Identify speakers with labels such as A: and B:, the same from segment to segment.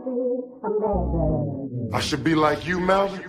A: I should be like you, Melvin.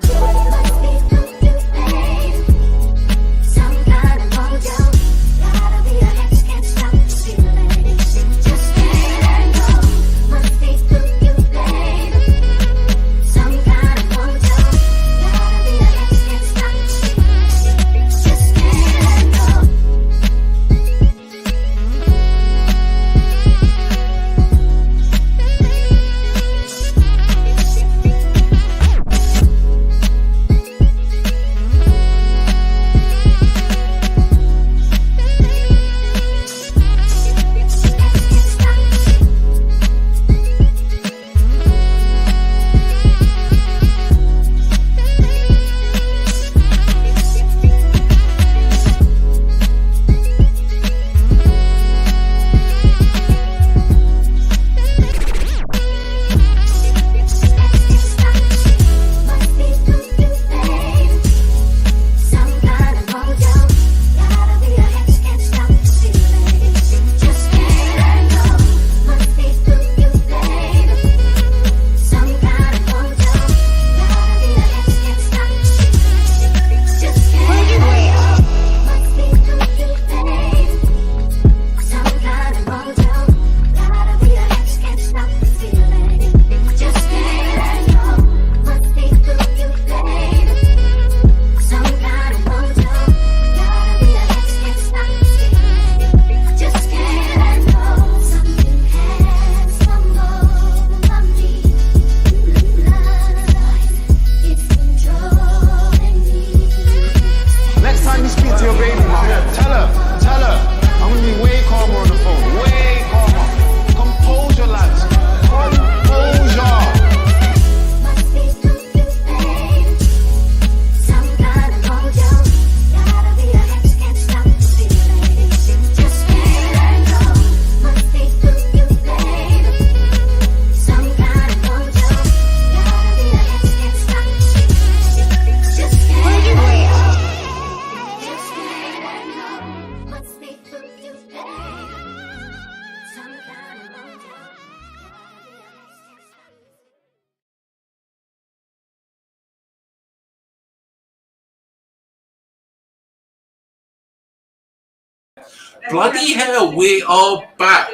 B: Bloody hell, we are back.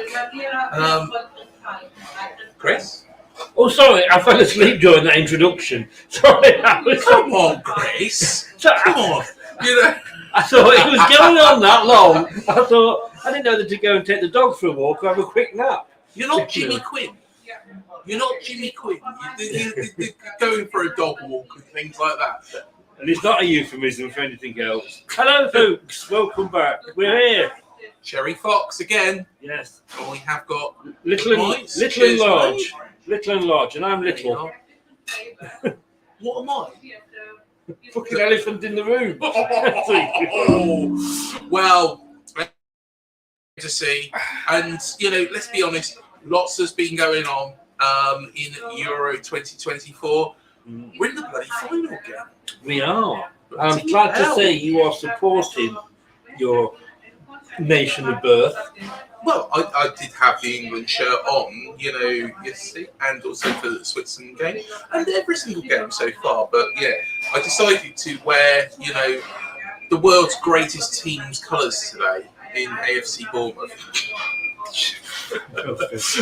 B: Chris?
C: Oh, sorry, I fell asleep during that introduction. Sorry,
B: Come on, Chris. Come on. You know,
C: I thought it was going on that long. I didn't know that to go and take the dog for a walk or have a quick nap.
B: You're not Jimmy Quinn. You're not Jimmy Quinn. You're going for a dog walk and things like that.
C: And it's not a euphemism for anything else. Hello, folks. Welcome back. We're here.
B: Cherry Fox again.
C: Yes.
B: And we have got
C: little and large. Little and large. And I'm little.
B: What am I?
C: Fucking elephant in the room.
B: Well, to see. And, let's be honest, lots has been going on in Euro 2024. We're in the bloody final again.
C: We are. I'm glad to say you are supporting your nation of birth.
B: Well, I did have the England shirt on, yesterday, and also for the Switzerland game, and every single game so far. But yeah, I decided to wear, the world's greatest team's colours today in AFC Bournemouth.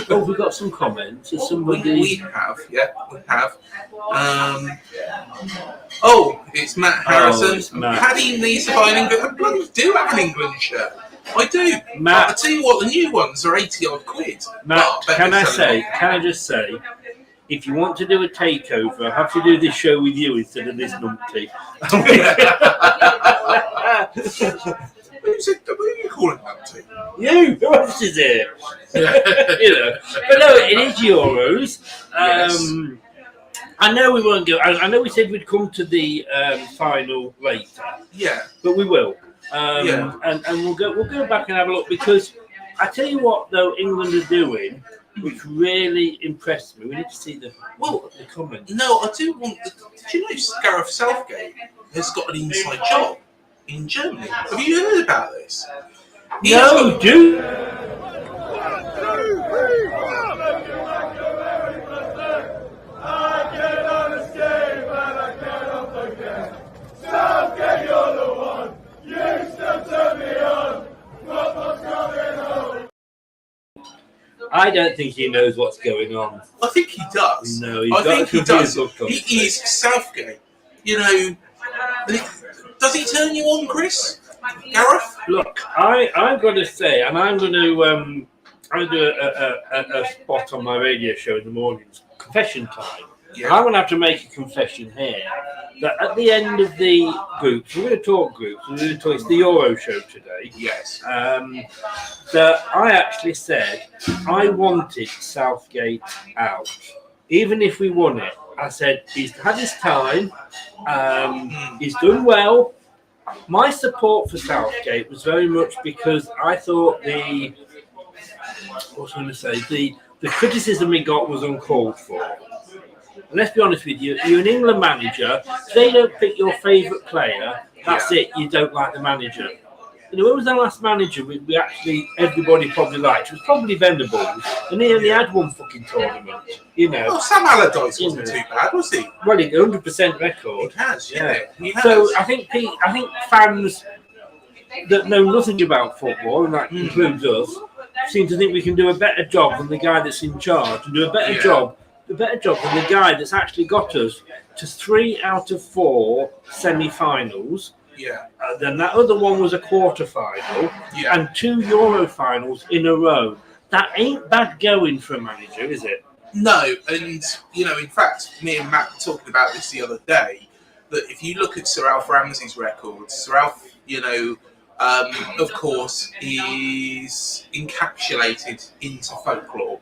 C: Oh, we got some comments. Is somebody?
B: We have. It's Matt Harrison.
C: It's Matt.
B: Paddy needs to buy an England. I bloody do have an England shirt. I do.
C: Matt,
B: but I tell you what, the new ones are 80 odd quid.
C: Matt, can I just say, if you want to do a takeover, I have to do this show with you instead of this numpty.
B: Who are you calling numpty?
C: You. Who else is here? But no, it is Euros.
B: Yes.
C: I know we won't go. I know we said we'd come to the final later.
B: Yeah.
C: But we will. And we'll go back and have a look, because I tell you what though England are doing, which really impressed me. We need to see the comments.
B: No, I do want. Did you know Gareth Southgate has got an inside job in Germany? Have you heard about this?
C: No, dude.
A: Southgate, you're the one. You still turn me on. What's going on?
C: I don't think he knows what's going on.
B: I think he does.
C: No, he's
B: I
C: got
B: think
C: a
B: he does.
C: confused
B: He is Southgate. You know, does he turn you on, Chris? Gareth?
C: Look, I've got to say, and I'm going to do a spot on my radio show in the mornings, confession time.
B: Yeah.
C: I'm going to have to make a confession here that at the end of the groups, we're going to talk groups, we're going to talk, it's the Euro show today.
B: Yes.
C: That I actually said I wanted Southgate out. Even if we won it, I said he's had his time, he's done well. My support for Southgate was very much because I thought the criticism he got was uncalled for. And let's be honest with you, you're an England manager. If they don't pick your favourite player, that's it. You don't like the manager. You know, when was the last manager we actually everybody probably liked? It was probably Venables, and he only had one fucking tournament. You know,
B: Well, Sam Allardyce wasn't too bad, was he?
C: well, he 100% record.
B: He has, yeah. He has.
C: So I think fans that know nothing about football, and that includes us, seem to think we can do a better job than the guy that's in charge, and do a better job than the guy that's actually got us to 3 out of 4 semi-finals.
B: Yeah.
C: Then that other one was a quarter-final, and 2 Euro finals in a row. That ain't bad going for a manager, is it?
B: No, and, you know, in fact, me and Matt were talking about this the other day, that if you look at Sir Alf Ramsey's records, Sir Alf, you know, of course, is encapsulated into folklore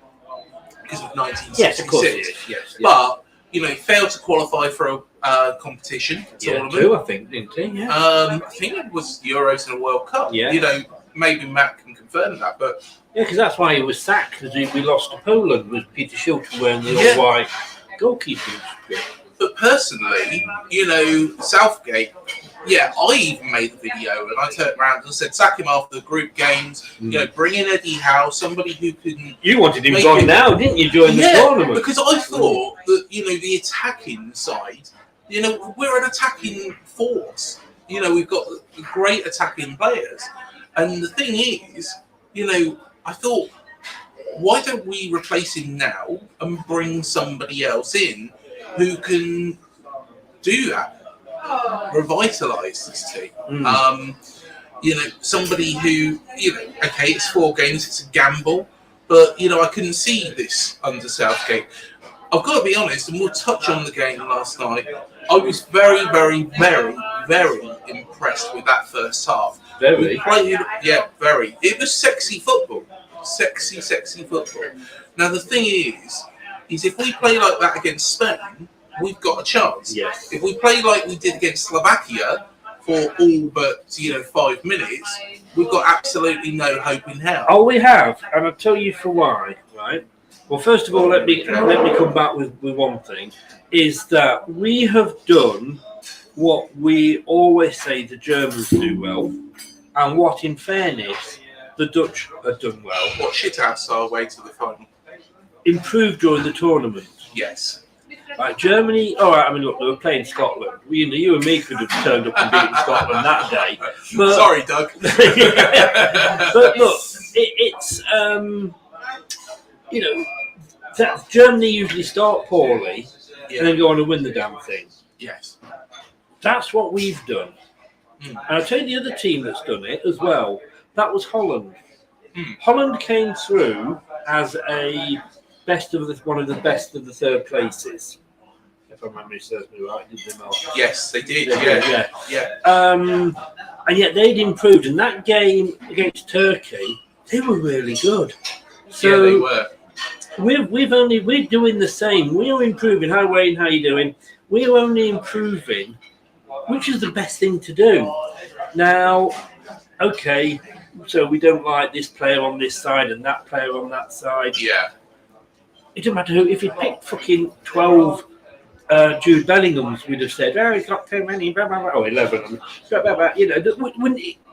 B: because of 1966.
C: Yes, of course he is. Yes.
B: But, you know, he failed to qualify for a competition tournament.
C: 2, I think, didn't he? Yeah.
B: I think it was Euros and a World Cup.
C: Yeah.
B: You know, maybe Matt can confirm that, but
C: Yeah, because that's why he was sacked, because we lost to Poland with Peter Shilton wearing the all-white goalkeeping strip.
B: But personally, you know, Southgate, I even made the video and I turned around and said, sack him after the group games, you know, bring in Eddie Howe, somebody who can...
C: You wanted him gone now, didn't you, during the tournament?
B: Because I thought that, you know, the attacking side, you know, we're an attacking force. You know, we've got great attacking players. And the thing is, you know, I thought, why don't we replace him now and bring somebody else in who can do that, revitalise this team? You know, somebody who, you know, okay, it's 4 games, it's a gamble, but, you know, I couldn't see this under Southgate. I've got to be honest, and we'll touch on the game last night. I was very, very, very, very impressed with that first half.
C: Very?
B: We played, very. It was sexy football. Sexy football. Now, the thing is if we play like that against Spain, we've got a chance.
C: Yes.
B: If we play like we did against Slovakia for all but, you know, 5 minutes, we've got absolutely no hope in hell.
C: Oh, we have, and I'll tell you for why, right? Well, first of all, let me come back with one thing, is that we have done what we always say the Germans do well, and what, in fairness, the Dutch have done well.
B: What shithouse our way to the final?
C: Improved during the tournament.
B: Yes.
C: Like Germany, all right, I mean, look, they were playing Scotland. You and me could have turned up and beaten Scotland that day. But,
B: sorry, Doug.
C: But look, it's you know, that Germany usually start poorly and then go on and win the damn thing.
B: Yes.
C: That's what we've done. And I'll tell you the other team that's done it as well. That was Holland. Holland came through as a one of the best of the third places. If my memory serves me right, did they not?
B: Yes, they did. Yeah.
C: And yet they'd improved. And that game against Turkey, they were really good. So
B: they were.
C: We're doing the same. We are improving. Hi Wayne, how you doing? We're only improving, which is the best thing to do. Now, okay, so we don't like this player on this side and that player on that side.
B: Yeah.
C: It doesn't matter who. If he picked fucking 12 Jude Bellinghams, we'd have said, oh, he's got too many, blah, blah, blah. Oh, 11. Blah, blah, blah. You know,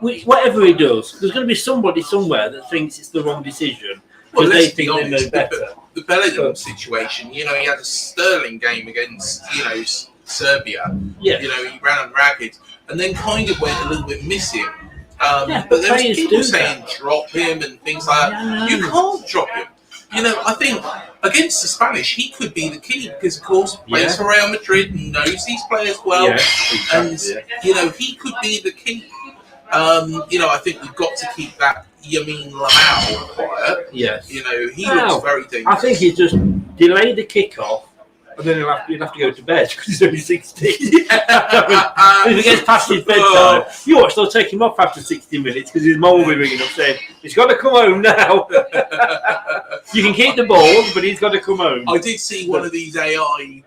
C: whatever he does, there's going to be somebody somewhere that thinks it's the wrong decision. Well, they think they know better.
B: The Bellingham situation, you know, he had a sterling game against, you know, Serbia.
C: Yeah.
B: You know, he ran them ragged, and then kind of went a little bit missing.
C: Yeah,
B: but there was
C: players
B: people
C: do
B: saying
C: that.
B: drop him and things like that.
C: Yeah, I
B: You
C: know.
B: can't drop him. You know, I think against the Spanish, he could be the key because, of course, plays for Real Madrid and knows these players well,
C: Yeah, exactly,
B: and you know he could be the key. You know, I think we've got to keep that Yamin Lamal quiet.
C: Yes.
B: You know, he looks very dangerous.
C: I think he's just delayed the kick-off, and then he'll have to go to bed because he's only 16. If he gets past his bedtime, you watch, they'll take him off after 60 minutes because his mum will be ringing up saying, he's got to come home now. You can keep the ball, but he's got to come home.
B: I did see one of these AI,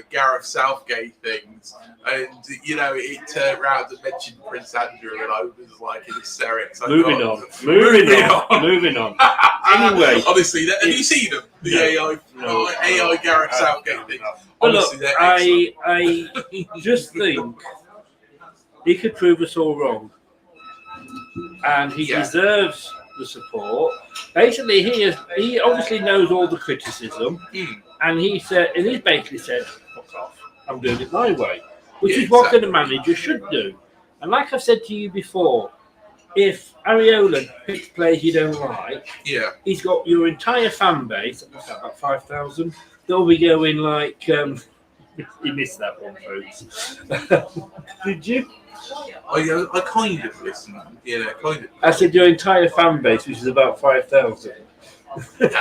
B: Gareth Southgate things, and you know, it turned around and mentioned Prince Andrew, and I was like in hysterics.
C: Moving on. Anyway,
B: honestly, have you seen them? The AI Gareth Southgate thing.
C: But look,
B: Honestly, they're excellent.
C: I just think he could prove us all wrong, and he deserves the support. Basically, he obviously knows all the criticism, and he's basically said, "Fuck off! I'm doing it my way," which is what the manager should do. And like I've said to you before, if Areola picks players you don't like, he's got your entire fan base. What's that, about 5,000? They'll be going like. You missed that one, folks. Did you?
B: I kind of listened. You know, kind of.
C: I said your entire fan base, which is about 5,000. But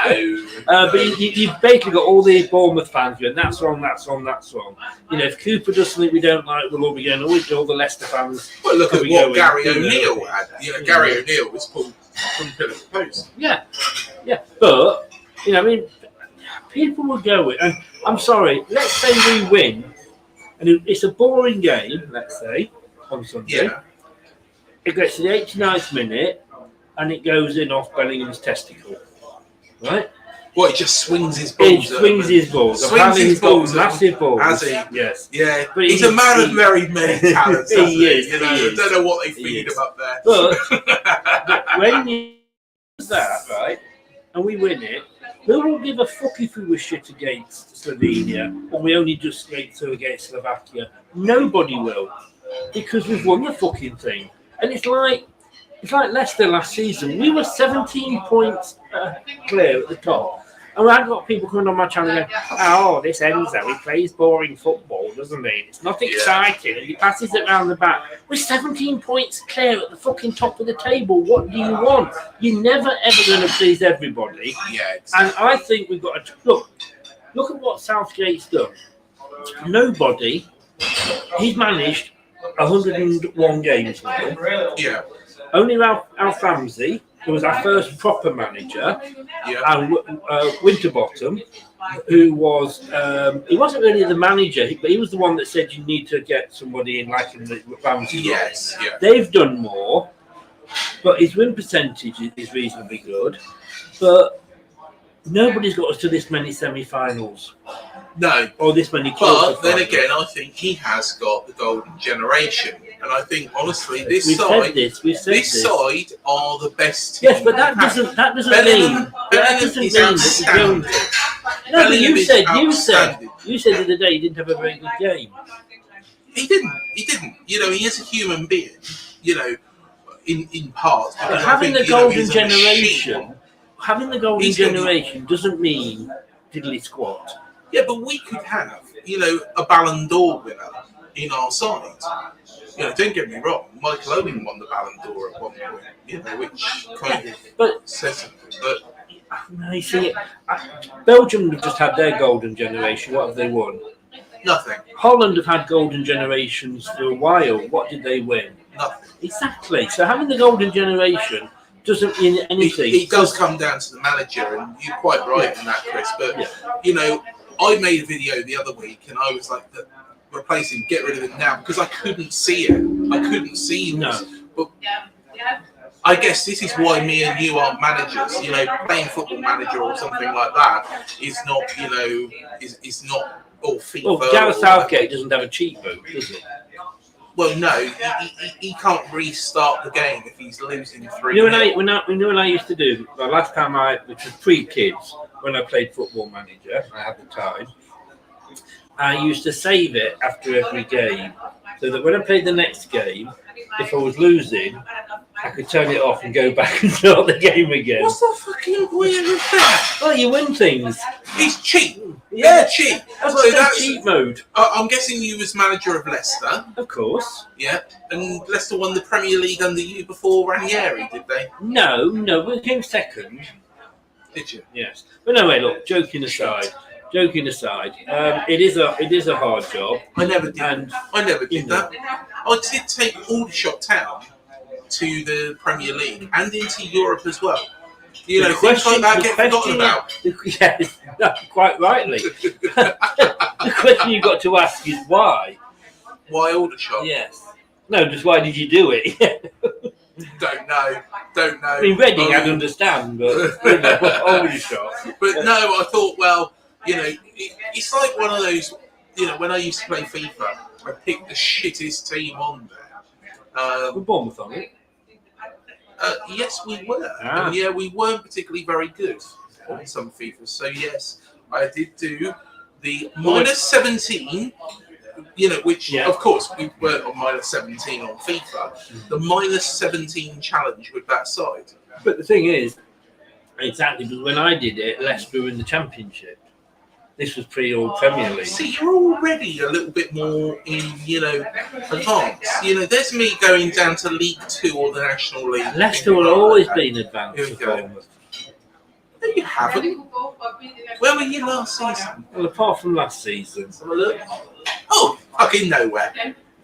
C: you've basically got all the Bournemouth fans going, that's wrong, that's wrong, that's wrong. You know, if Cooper does something we don't like, we'll all be going, all the Leicester fans.
B: Well, look at what Gary O'Neill had. You know, Gary O'Neill was pulled from pillar to post.
C: Yeah. But, you know, I mean, people will go with, and I'm sorry, let's say we win, and it's a boring game, let's say, on Sunday.
B: Yeah.
C: It gets to the 89th minute, and it goes in off Bellingham's testicle. Right?
B: Well, he just swings his balls.
C: He swings his balls.
B: Swings his balls.
C: Massive balls.
B: Has he?
C: Yes.
B: Yeah. But he's a man of very many talents.
C: He is.
B: You know, I don't know what they feed him up there.
C: But when you do that, right, and we win it, who will give a fuck if we were shit against Slovenia or we only just scraped through against Slovakia? Nobody will, because we've won the fucking thing. And it's like Leicester last season. We were 17 points clear at the top. And I've got people coming on my channel going, oh, this Enzo, he plays boring football, doesn't he? It's not exciting. And he passes it around the back. We're 17 points clear at the fucking top of the table. What do you want? You're never, ever going to please everybody.
B: Yeah, exactly.
C: And I think we've got to... Look at what Southgate's done. Nobody... He's managed 101 games now.
B: Yeah.
C: Only Alf Ramsey, who was our first proper manager, and Winterbottom, who was, he wasn't really the manager, but he was the one that said you need to get somebody in like in the Ramsey.
B: Yes, yeah.
C: They've done more, but his win percentage is reasonably good, but nobody's got us to this many semi-finals.
B: No.
C: Or this many
B: quarterfinals. But then again, I think he has got the golden generation. And I think, honestly, this side are the best team.
C: Yes, but that doesn't mean that the Jones. No, but you said the other day he didn't have a very good game.
B: He didn't. You know, he is a human being. You know, in parts.
C: But having the golden generation doesn't mean diddly squat.
B: Yeah, but we could have, you know, a Ballon d'Or winner in our side. You know, don't get me wrong, Michael Owen won the Ballon d'Or at one point, you know, which kind of says something. But
C: no, you see, Belgium have just had their golden generation. What have they won?
B: Nothing.
C: Holland have had golden generations for a while. What did they win?
B: Nothing.
C: Exactly. So having the golden generation doesn't mean anything.
B: It does come down to the manager, and you're quite right in that, Chris. But, you know, I made a video the other week, and I was like, replace him, get rid of him now, because I couldn't see it. I couldn't see this.
C: No.
B: But I guess this is why me and you aren't managers. You know, playing Football Manager or something like that is not, you know, is not all FIFA.
C: Well, Gareth Southgate doesn't have a cheat vote, does he?
B: Well, no, he can't restart the game if he's losing 3.
C: You know when I used to do the last time which was pre-kids, when I played Football Manager, I had the time. I used to save it after every game, so that when I played the next game, if I was losing, I could turn it off and go back and start the game again.
B: What's the fucking point of that?
C: Well, you win things.
B: It's cheap.
C: Yeah,
B: It's cheap.
C: That's
B: So
C: what
B: that's
C: cheat mode.
B: I'm guessing you was manager of Leicester.
C: Of course.
B: Yeah, and Leicester won the Premier League under you before Ranieri, did they?
C: No, we came second.
B: Did you?
C: Yes, but no way. Look, joking aside, it is a hard job.
B: I never did.
C: And
B: I never did
C: you know.
B: that. I did take Aldershot Town to the Premier League and into Europe as well. You know, things like that get forgotten about.
C: Yes, quite rightly. The question you've got to ask is why.
B: Why Aldershot?
C: Yes. No, just why did you do it?
B: Don't know.
C: I mean, Reading, I'd understand, but Aldershot.
B: But no, I thought, well, you know, it's like one of those, you know, when I used to play FIFA, I picked the shittest team on there.
C: We're Bournemouth on it.
B: Yes, we were.
C: Ah.
B: And yeah, we weren't particularly very good on some FIFA. So yes, I did do the minus 17. You know, which of course we weren't on minus 17 on FIFA. The minus 17 challenge with that side.
C: But the thing is, exactly, because when I did it, Leicester were in the Championship. This was pre-all Premier League.
B: See, you're already a little bit more in, you know, advance. You know, there's me going down to League 2 or the National League.
C: Leicester will always be in advance of Bournemouth.
B: No, you haven't. Where were you last season?
C: Well, apart from last season.
B: Let's have a look. Oh, fucking nowhere.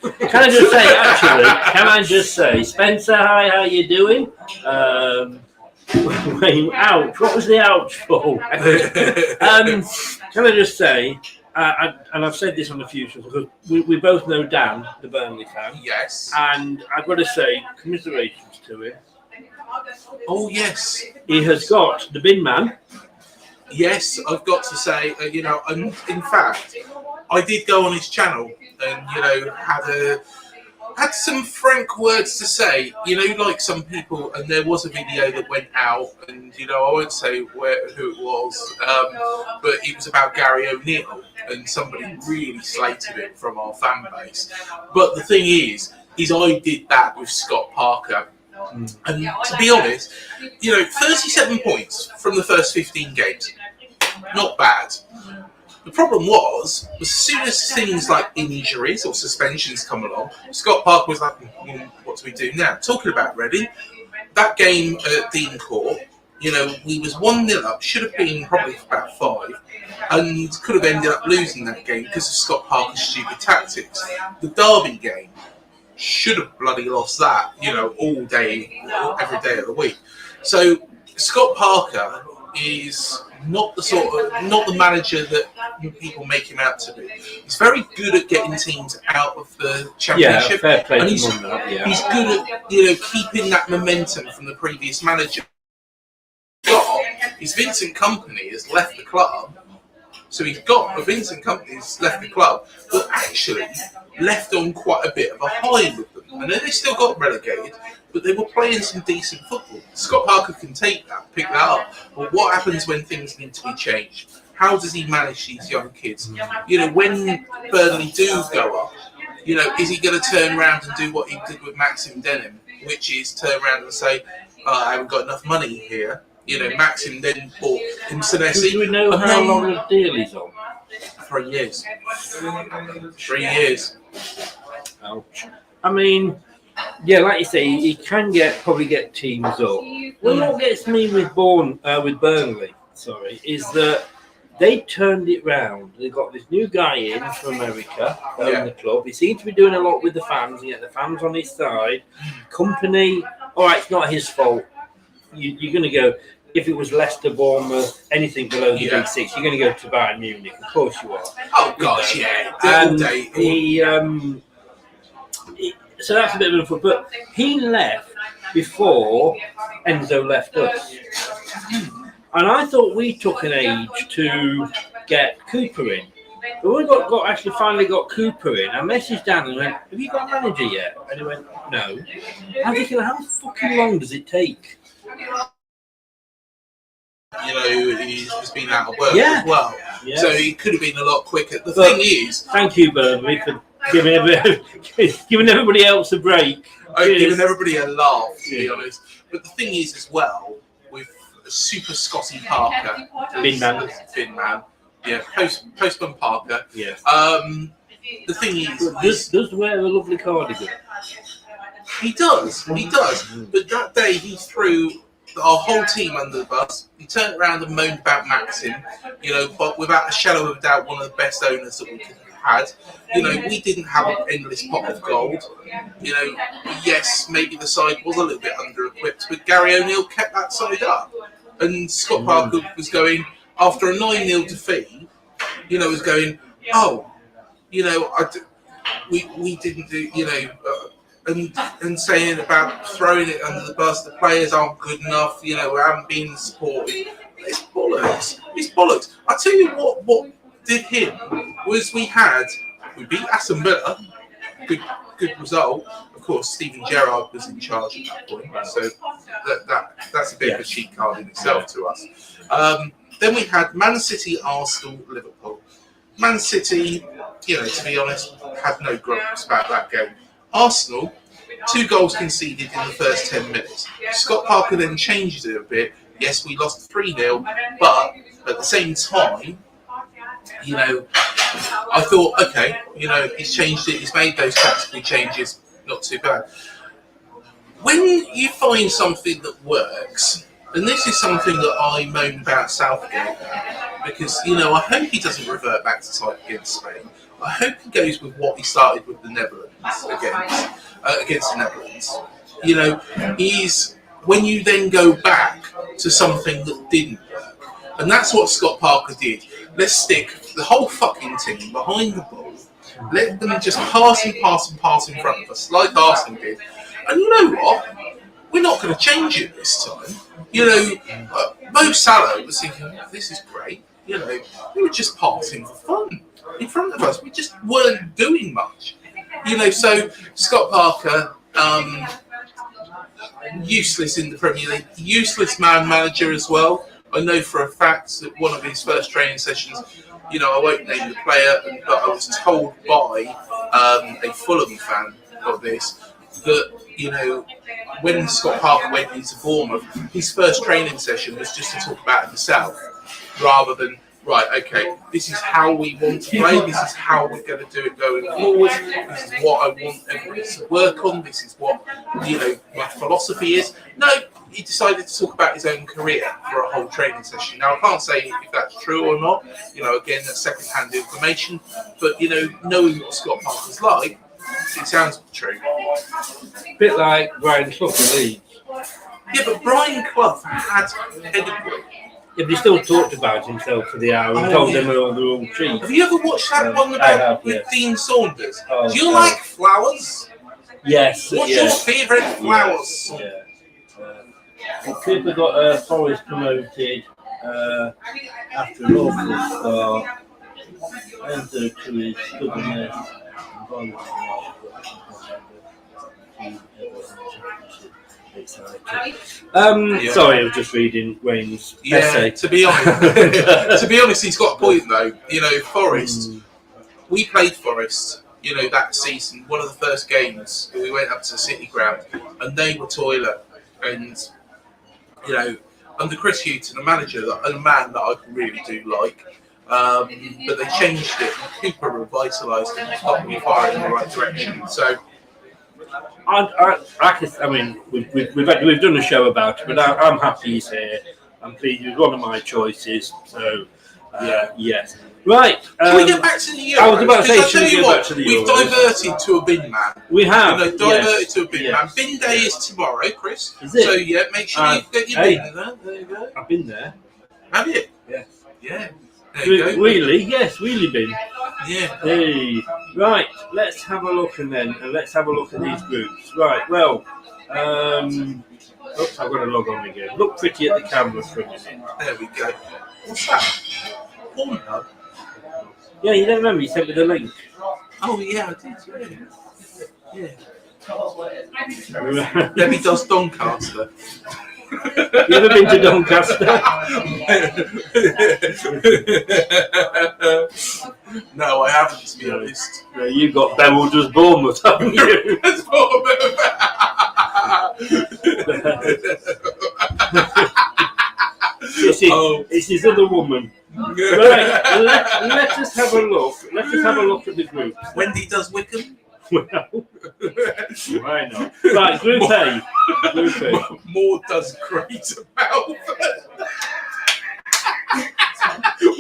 C: Can I just say, Spencer, hi, how you doing? Wait, ouch, what was the ouch for? Can I just say, and I've said this on a few shows, because we both know Dan, the Burnley fan.
B: Yes.
C: And I've got to say, commiserations to him.
B: Oh, yes.
C: He has got the bin man.
B: Yes, I've got to say, you know, and in fact, I did go on his channel and, you know, had some frank words to say, you know, like some people, and there was a video that went out, and, you know, I won't say who it was, but it was about Gary O'Neill, and somebody really slated it from our fan base. But the thing is I did that with Scott Parker. And to be honest, you know, 37 points from the first 15 games. Not bad. The problem was, as soon as things like injuries or suspensions come along, Scott Parker was like, what do we do now? Talking about Reading, that game at Dean Court, you know, we was 1-0 up, should have been probably about 5, and could have ended up losing that game because of Scott Parker's stupid tactics. The Derby game, should have bloody lost that, you know, all day, every day of the week. So Scott Parker is not the manager that people make him out to be. He's very good at getting teams out of the Championship,
C: fair play
B: and
C: to
B: he's
C: him on that, yeah.
B: He's good at, you know, keeping that momentum from the previous manager. His Vincent Kompany has left the club. So Vincent Kompany's left the club, but actually left on quite a bit of a high with them. I know they still got relegated, but they were playing some decent football. Scott Parker can take that, pick that up. But what happens when things need to be changed? How does he manage these young kids? You know, when Burnley do go up, you know, is he going to turn around and do what he did with Maxim Denham, which is turn around and say, I haven't got enough money here. You know, Maxim then bought Senesi.
C: Do we know how long the deal he's on?
B: 3 years. 3 years.
C: Ouch. I mean, yeah, like you say, he can probably get teams up. Well, what gets me with Burnley, is that they turned it round. They got this new guy in from America in the club. He seems to be doing a lot with the fans. He get the fans on his side. Company, all right, it's not his fault. You're going to go, if it was Leicester, Bournemouth, anything below the Big Six, you're going to go to Bayern Munich. Of course you are.
B: Oh, gosh, yeah.
C: And so that's a bit of a foot. But he left before Enzo left us. And I thought we took an age to get Cooper in. But when we finally got Cooper in, I messaged Dan and went, have you got a manager yet? And he went, no. I'm thinking, how fucking long does it take?
B: You know, he's been out of work as well.
C: Yes.
B: So it could have been a lot quicker. The
C: But
B: thing is,
C: thank you, Burnley, for giving everybody else a break.
B: I've
C: Cheers.
B: given everybody a laugh, to be
C: Yeah.
B: honest. But the thing is, as well, with Super Scotty Parker,
C: Bin man.
B: Bin man, yeah, Postman Parker.
C: Yeah.
B: The thing is,
C: Does wear a lovely cardigan.
B: he does. But that day he threw our whole team under the bus. He turned around and moaned about Maxim, but without a shadow of a doubt, one of the best owners that we could have had. We didn't have an endless pot of gold. Yes, maybe the side was a little bit under-equipped, but Gary O'Neill kept that side up. And Scott Parker was going, after a 9-0 defeat, was going, we didn't do, and saying about throwing it under the bus, the players aren't good enough, we haven't been supported. It's bollocks. I tell you what did him was we beat Aston Villa, good result. Of course, Steven Gerrard was in charge at that point, so that's a bit of a cheat card in itself to us. Then we had Man City, Arsenal, Liverpool. Man City, to be honest, had no grumps about that game. Arsenal, 2 goals conceded in the first 10 minutes. Scott Parker then changed it a bit. Yes, we lost 3-0, but at the same time, I thought, okay, he's changed it, he's made those tactical changes, not too bad. When you find something that works, and this is something that I moan about Southgate, because, I hope he doesn't revert back to type against Spain. I hope he goes with what he started with the Netherlands against the Netherlands. When you then go back to something that didn't work, and that's what Scott Parker did. Let's stick the whole fucking team behind the ball. Let them just pass in front of us, like Arsenal did. And you know what? We're not going to change it this time. Mo Salah was thinking, this is great. We were just passing for fun in front of us. We just weren't doing much. So Scott Parker, useless in the Premier League, useless manager as well. I know for a fact that one of his first training sessions, I won't name the player, but I was told by a Fulham fan of this that, when Scott Parker went into Bournemouth, his first training session was just to talk about himself, rather than, right, okay, this is how we want to play, this is how we're going to do it going forward, this is what I want everybody to work on, this is what, my philosophy is. No, he decided to talk about his own career for a whole training session. Now, I can't say if that's true or not, again, that's second-hand information, but, knowing what Scott Parker's like, it sounds true.
C: A bit like Brian Clough in Leeds.
B: Yeah, but Brian Clough had pedigree.
C: Yeah, but he still talked about himself for the hour and told them all they're all cheap.
B: Have you ever watched that one about with Dean Saunders? Do you like flowers?
C: Yes.
B: What's your favourite flowers?
C: Cooper got Forest promoted after an awful start. Enter to his goodness. Sorry, I was just reading Wayne's essay.
B: To be honest, he's got a point though. Forest. We played Forest. That season, one of the first games, we went up to the City Ground, and they were toilet. And under Chris Hughton, a man that I really do like. But they changed it. Cooper revitalised it and got me firing in the right direction. So,
C: we've done a show about it, but I'm happy he's here. I'm pleased. He was one of my choices. So, yes. Right.
B: Can we get back to the Euros?
C: I was about to say, should we get back to the Euros?
B: We've diverted to a bin man.
C: We have.
B: Diverted to a bin man. Bin day is tomorrow, Chris.
C: Is it?
B: So, make sure you get your bin in there. There you go.
C: I've been there.
B: Have you?
C: Yes.
B: Yeah. There you go.
C: Wheelie, yes, Wheelie bin.
B: Yeah.
C: Hey. Right, let's have a look and let's have a look at these groups. Right, well, oops, I've got to log on again. Look pretty at the camera for a minute.
B: There we go. What's that? Pornhub?
C: Yeah, you don't remember, you sent me the link.
B: Oh, yeah, I did, yeah. Debbie does Doncaster.
C: You ever been to Doncaster?
B: No, I haven't, to be honest.
C: No, you've got Beryl just Bournemouth, haven't you?
B: That's Bournemouth.
C: It's his other woman. Right, let us have a look. Let us have a look at the group.
B: Wendy does Wickham.
C: Well, why not? Right, Group A. Group A.
B: More does great about.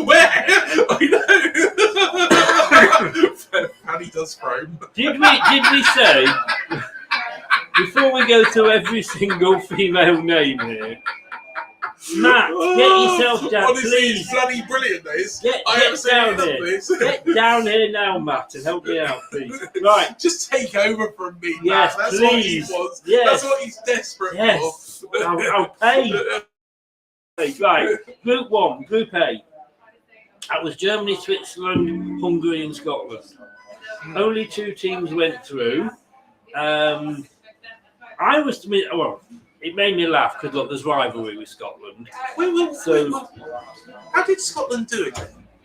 B: Where? I know. Fanny does Rome.
C: Did we say before we go to every single female name here? Matt, get yourself down,
B: honestly,
C: please.
B: It's bloody brilliant, this.
C: Get down here. Get down here now, Matt, and help me out, please. Right.
B: Just take over from me, Matt.
C: Yes,
B: That's
C: please.
B: what he wants.
C: Yes.
B: That's what he's desperate
C: Yes.
B: for.
C: I'll pay. Right. Group 1, Group A. That was Germany, Switzerland, Hungary, and Scotland. Only 2 teams went through. It made me laugh because look, there's rivalry with Scotland.
B: Wait. How did Scotland do it?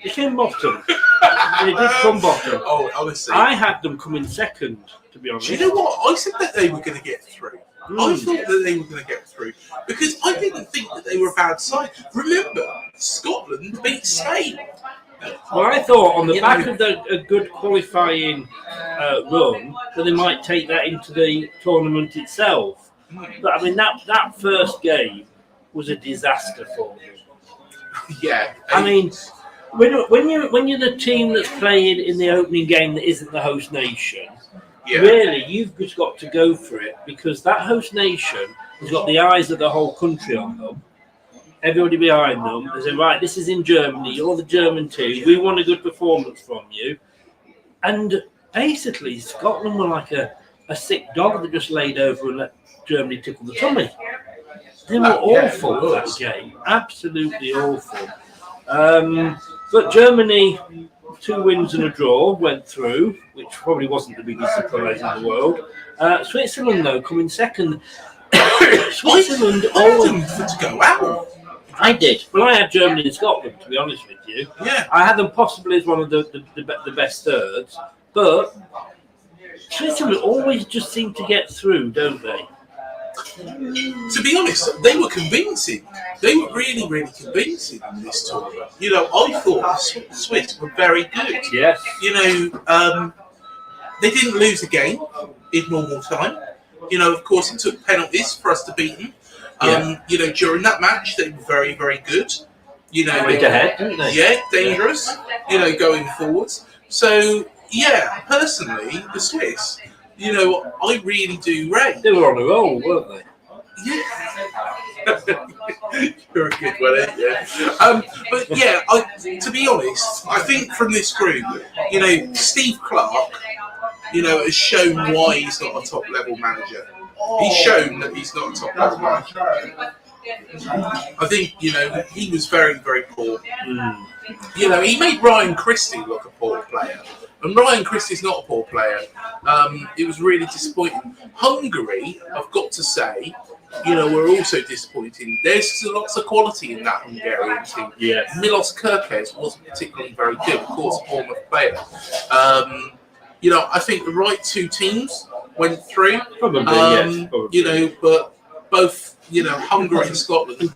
C: They came bottom. They did come bottom.
B: Oh, honestly.
C: I had them come in second, to be honest.
B: Do you know what? I said that they were going to get through. I thought that they were going to get through because I didn't think that they were a bad side. Remember, Scotland beat Spain.
C: Well, I thought on the back of a good qualifying run that they might take that into the tournament itself. But I mean, that first game was a disaster for them.
B: Yeah.
C: I mean, when you're the team that's playing in the opening game that isn't the host nation, really you've just got to go for it because that host nation has got the eyes of the whole country on them. Everybody behind them. They say, right, this is in Germany. You're the German team. We want a good performance from you. And basically, Scotland were like a sick dog that just laid over and let Germany tickle the tummy. They were awful that game. Absolutely awful. But Germany, 2 wins and a draw, went through, which probably wasn't the biggest surprise in the world. Switzerland, though, coming second. Switzerland always
B: to go out.
C: I did. Well, I had Germany and Scotland, to be honest with you.
B: Yeah.
C: I had them possibly as one of the best thirds, but Switzerland always just seem to get through, don't they?
B: To be honest, they were convincing. They were really, really convincing in this tournament. You know, I thought the Swiss were very good.
C: Yes.
B: You know, they didn't lose a game in normal time. You know, of course, it took penalties for us to beat them. You know, during that match, they were very, very good. You know,
C: went ahead, didn't they?
B: Yeah, dangerous. You know, going forwards. So, yeah, personally, the Swiss, you know, I really do rate.
C: They were on a roll, weren't they?
B: Yeah. You're a good one, ain't you? But yeah, to be honest, I think from this group, you know, Steve Clark, you know, has shown why he's not a top level manager. He's shown that he's not a top level manager. I think, you know, he was very, very poor. You know, he made Ryan Christie look a poor player. And Ryan Christie's not a poor player. It was really disappointing. Hungary, I've got to say, you know, we're also disappointing. There's lots of quality in that Hungarian team.
C: Yes.
B: Milos Kerkez wasn't particularly very good, of course, a Bournemouth player. You know, I think the right 2 teams went through.
C: Probably, yes. Probably.
B: You know, but both, you know, Hungary and Scotland.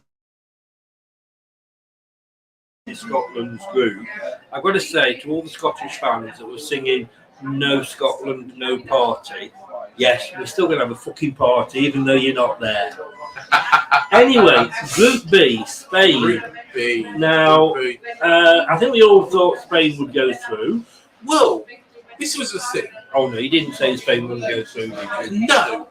C: Scotland's group, I've got to say to all the Scottish fans that were singing "No Scotland, No Party," yes, we're still going to have a fucking party, even though you're not there. Anyway, Group B, Spain.
B: Group B.
C: Now,
B: Group B.
C: I think we all thought Spain would go through.
B: Well, this was the thing.
C: Oh no, you didn't say Spain wouldn't go through, did you?
B: No.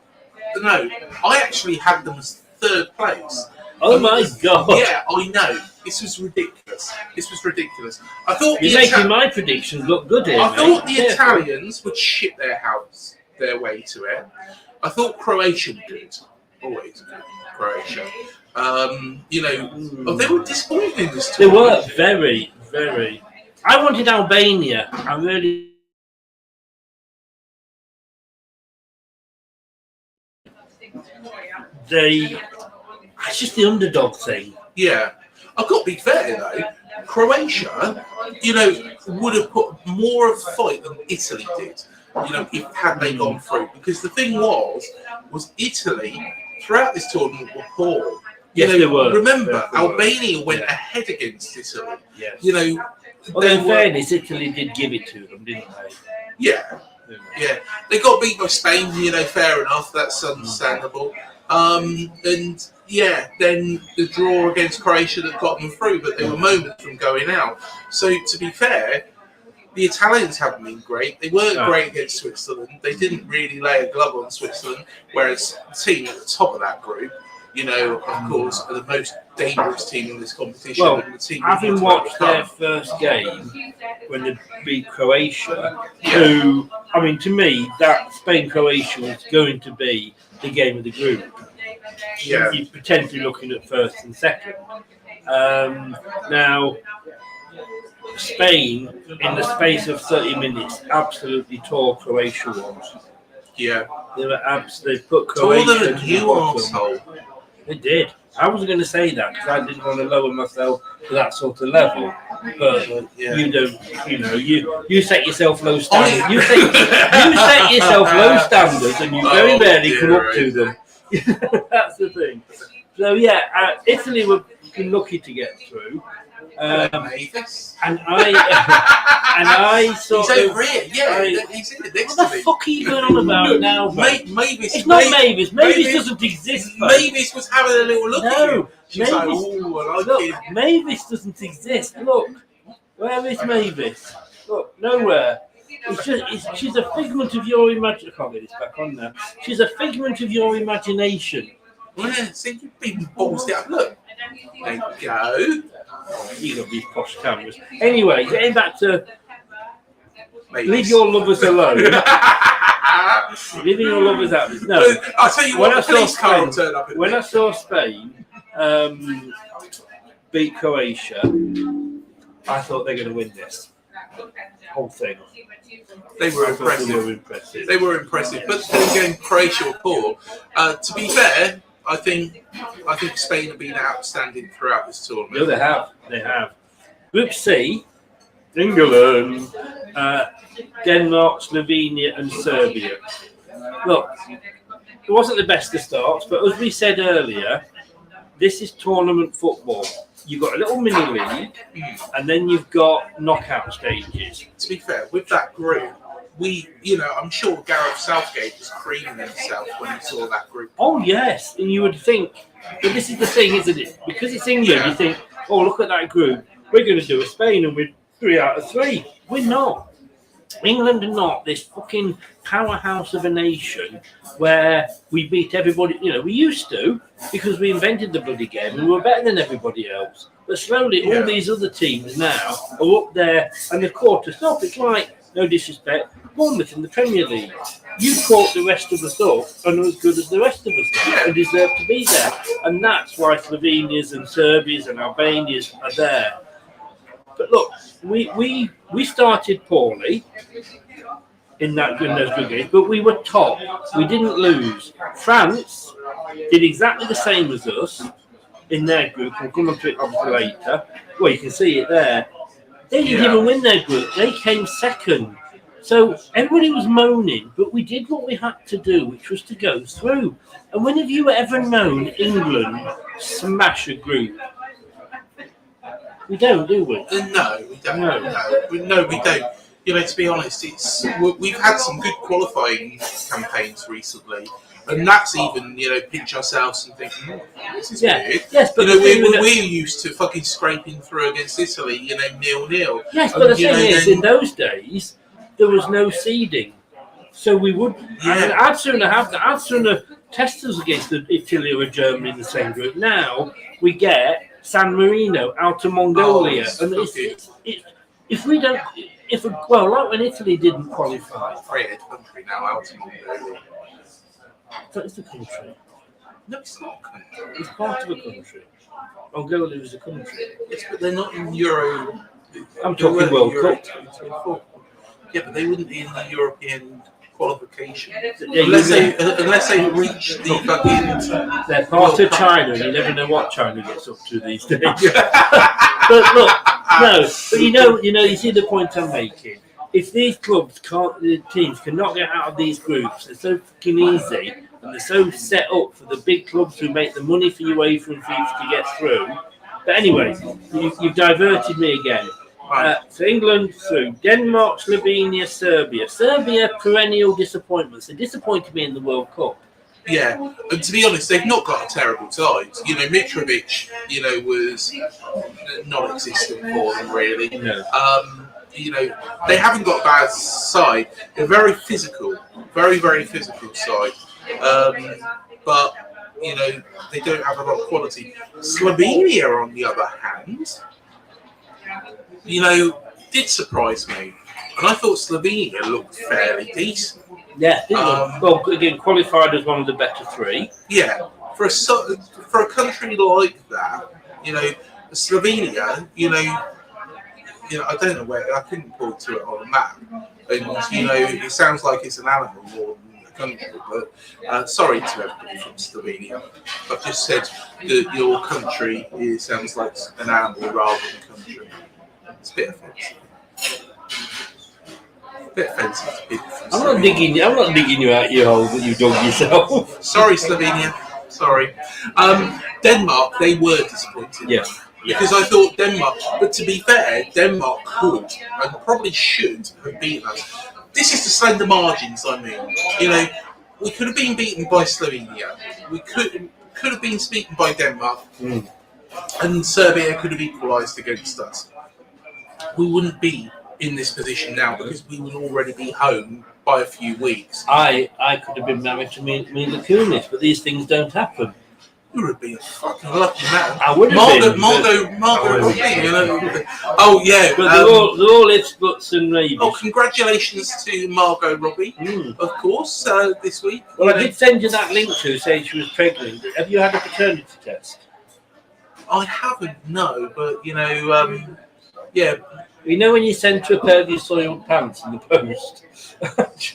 B: I actually had them as 3rd place.
C: Oh my God!
B: Yeah, I know. This was ridiculous. I thought
C: you're making my predictions look good here.
B: I thought the Italians would shit their way to it. I thought Croatia would. Always good, Croatia. You know, they were disappointing in this
C: They
B: tournament.
C: were very, very. I wanted Albania. I really. It's just the underdog thing.
B: Yeah. I've got to be fair though. Croatia, would have put more of a fight than Italy did. Had they gone through, because the thing was Italy throughout this tournament were poor.
C: Yes, they were.
B: Remember,
C: Yes, they were.
B: Albania went ahead against Italy.
C: Yes.
B: Well,
C: in fairness, Italy did give it to them, didn't they?
B: Yeah. They got beat by Spain. Fair enough. That's understandable. Then the draw against Croatia that got them through, but they were moments from going out. So to be fair, the Italians haven't been great. They weren't great against Switzerland. They didn't really lay a glove on Switzerland, whereas the team at the top of that group, of course, are the most dangerous team in this competition.
C: Well,
B: and the team
C: having watched their first game when they beat Croatia, who, I mean, to me, that Spain-Croatia was going to be the game of the group.
B: Yeah.
C: You're potentially looking at first and second. Now, Spain, in the space of 30 minutes, absolutely tore Croatia once.
B: Yeah.
C: They put Croatia
B: taller than
C: to the
B: you,
C: bottom.
B: arsehole.
C: They did. I was going to say that because I didn't want to lower myself to that sort of level. But you don't. You set yourself low standards. You set yourself low standards, and you very rarely come up to them. That's the thing. So Italy were lucky to get through.
B: Mavis.
C: And I sort
B: he's
C: of.
B: over here. Yeah, he's in the next
C: What
B: to
C: the
B: me.
C: fuck are you going on about now?
B: Mavis.
C: It's not Mavis. Mavis doesn't exist.
B: Mavis was having a little look at you. She was
C: Mavis,
B: like, "Oh, I like
C: look,
B: it."
C: Mavis doesn't exist. Look, where is Mavis? Look, nowhere. She's a figment of your imagination. I can't get this back on now. She's a figment of your imagination.
B: Yeah, see, you've been balls out. Look, there you go.
C: You got these posh cameras. Anyway, getting back to
B: Mavis.
C: leave your lovers alone. Leaving your lovers out. No,
B: I'll tell you what. The police car will turn up.
C: When I saw Spain beat Croatia, I thought they're going to win this whole thing.
B: They were impressive. They were impressive. But then again, Croatia were poor. To be fair, I think Spain have been outstanding throughout this tournament.
C: No, they have. Group C, England, Denmark, Slovenia, and Serbia. Look, it wasn't the best of starts, but as we said earlier, this is tournament football. You've got a little mini league, and then you've got knockout stages.
B: To be fair, with that group, I'm sure Gareth Southgate was creaming himself when he saw that group.
C: Oh yes, and you would think, but this is the thing, isn't it? Because it's England, you think, oh look at that group. We're going to do a Spain, and we're 3 out of 3. We're not. England are not this fucking powerhouse of a nation where we beat everybody. We used to because we invented the bloody game and we were better than everybody else. But slowly, all these other teams now are up there and they've caught us up. It's like, no disrespect, Bournemouth in the Premier League. You caught the rest of us up and are as good as the rest of us now and deserve to be there. And that's why Slovenias and Serbias and Albanias are there. But look, we started poorly in those good games, but we were top. We didn't lose. France did exactly the same as us in their group. We'll come on to it obviously later. Well, you can see it there. They didn't even win their group. They came second. So everybody was moaning, but we did what we had to do, which was to go through. And when have you ever known England smash a group? We don't, do we?
B: No, we don't. No, we don't. To be honest, we've had some good qualifying campaigns recently, and that's even pinch ourselves and think, this is weird.
C: Yes, but
B: we're used to fucking scraping through against Italy, 0-0.
C: Yes, but the thing is, in those days there was no seeding, so we would. Yeah. I mean, I'd sooner test us against Italy or Germany in the same group. Now we get San Marino out of Mongolia, and if we don't. Like when Italy didn't qualify.
B: Created country now out of Mongolia.
C: That is the country.
B: No, it's not a country.
C: It's part of a country. Mongolia is a country.
B: Yes, but they're not in Euro.
C: I'm talking World Cup.
B: Yeah, but they wouldn't be in the European qualification.
C: Yeah,
B: Unless they reach the fucking.
C: they're part of China, and you never know what China gets up to these days. But look, no, but you see the point I'm making. If these the teams cannot get out of these groups, they're so fucking easy, and they're so set up for the big clubs who make the money for UEFA and FIFA to get through. But anyway, you've diverted me again. So England through Denmark, Slovenia, Serbia. Serbia, perennial disappointments. They disappointed me in the World Cup.
B: Yeah, and to be honest, they've not got a terrible side. Mitrovic, was non-existent for them really.
C: No.
B: They haven't got a bad side. They're very physical, very, very physical side. But they don't have a lot of quality. Slovenia, on the other hand, did surprise me, and I thought Slovenia looked fairly decent.
C: Yeah, well, again, qualified as one of the better three.
B: Yeah, for a country like that, Slovenia, I don't know where, I couldn't point to it on a map, and it sounds like it's an animal more than a country. But sorry to everybody from Slovenia, I've just said that your country sounds like an animal rather than a country. It's a bit offensive. To people from Slovenia.
C: I'm not digging you out your hole that you dug yourself.
B: Sorry, Slovenia. Sorry. Denmark, they were disappointed.
C: Yeah.
B: Because I thought Denmark, but to be fair, Denmark could and probably should have beaten us. This is the slender margins, I mean. We could have been beaten by Slovenia. We could have been beaten by Denmark. And Serbia could have equalised against us. We wouldn't be in this position now because we would already be home by a few weeks.
C: I could have been married to Mila Kunis, but these things don't happen.
B: You would be a fucking lucky man.
C: I would have been.
B: Margot Robbie, Oh yeah.
C: But they're all ifs, buts and maybes.
B: Oh, congratulations to Margot Robbie, of course, this week.
C: Well, I did send you that link to say she was pregnant. Have you had a paternity test?
B: I haven't, no, but yeah.
C: When you send to a pair of your soiled pants in the post.
B: What